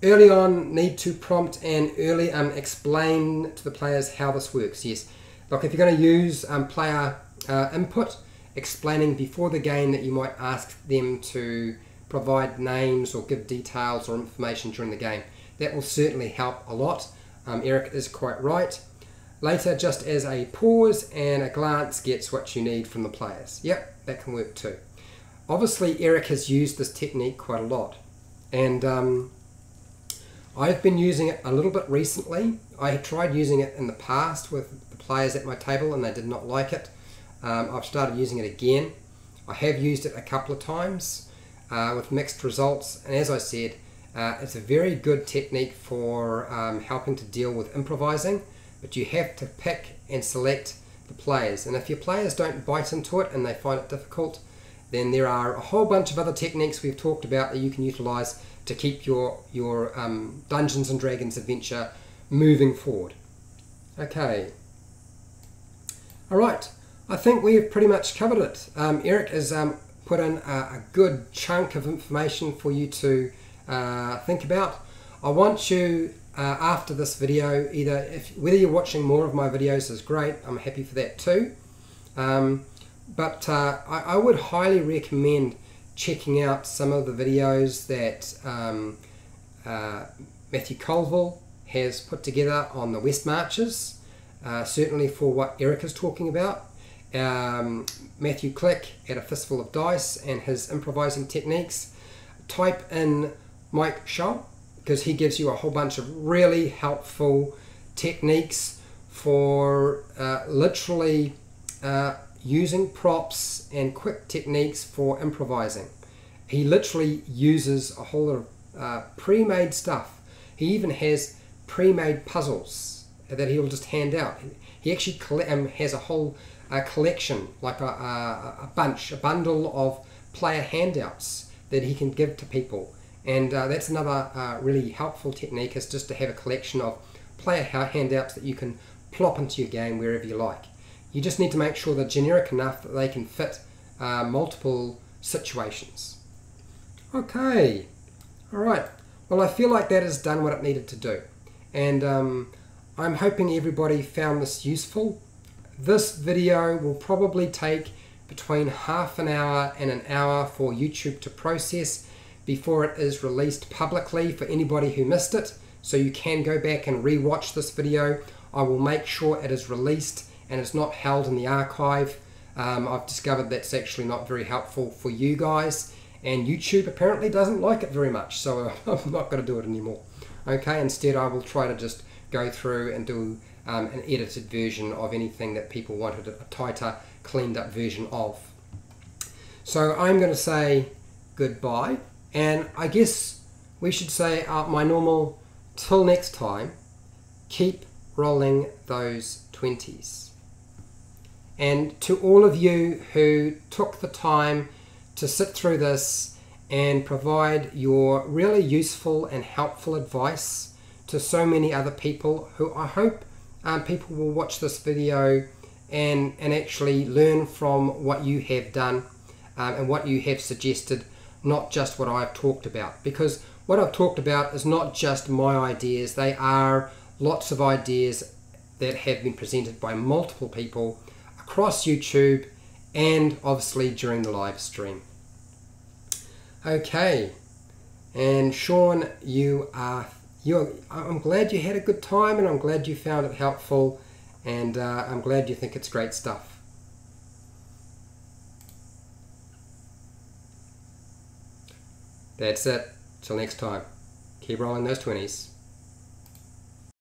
Early on, need to prompt and early explain to the players how this works. Yes. Look, if you're going to use player input, explaining before the game that you might ask them to provide names or give details or information during the game. That will certainly help a lot. Eric is quite right. Later, just as a pause and a glance gets what you need from the players. Yep, that can work too. Obviously, Eric has used this technique quite a lot. And I've been using it a little bit recently. I had tried using it in the past with the players at my table and they did not like it. I've started using it again. I have used it a couple of times with mixed results. And as I said, it's a very good technique for helping to deal with improvising. But you have to pick and select the players. And if your players don't bite into it and they find it difficult, then there are a whole bunch of other techniques we've talked about that you can utilize to keep your Dungeons and Dragons adventure moving forward. Okay. All right. I think we've pretty much covered it. Eric has put in a good chunk of information for you to think about. I want you, after this video, whether you're watching more of my videos is great. I'm happy for that too. But I would highly recommend checking out some of the videos that Matthew Colville has put together on the West Marches, certainly for what Eric is talking about. Matthew Click at A Fistful of Dice and his improvising techniques. Type in Mike Shaw, because he gives you a whole bunch of really helpful techniques for literally using props and quick techniques for improvising. He literally uses a whole lot of pre-made stuff. He even has pre-made puzzles that he'll just hand out. He actually has a whole collection, like a bundle of player handouts that he can give to people. And that's another really helpful technique, is just to have a collection of player handouts that you can plop into your game wherever you like. You just need to make sure they're generic enough that they can fit multiple situations. Okay, alright. Well, I feel like that has done what it needed to do. And I'm hoping everybody found this useful. This video will probably take between half an hour and an hour for YouTube to process before it is released publicly for anybody who missed it. So you can go back and re-watch this video. I will make sure it is released and it's not held in the archive. I've discovered that's actually not very helpful for you guys, and YouTube apparently doesn't like it very much, so I'm not going to do it anymore. Okay, instead I will try to just go through and do an edited version of anything that people wanted a tighter, cleaned up version of. So I'm going to say goodbye, and I guess we should say my normal till next time, keep rolling those 20s. And to all of you who took the time to sit through this and provide your really useful and helpful advice to so many other people, who I hope people will watch this video and actually learn from what you have done and what you have suggested, not just what I've talked about. Because what I've talked about is not just my ideas, they are lots of ideas that have been presented by multiple people across YouTube and obviously during the live stream. Okay, and Sean, I'm glad you had a good time, and I'm glad you found it helpful, and I'm glad you think it's great stuff. That's it. Till next time. Keep rolling those 20s.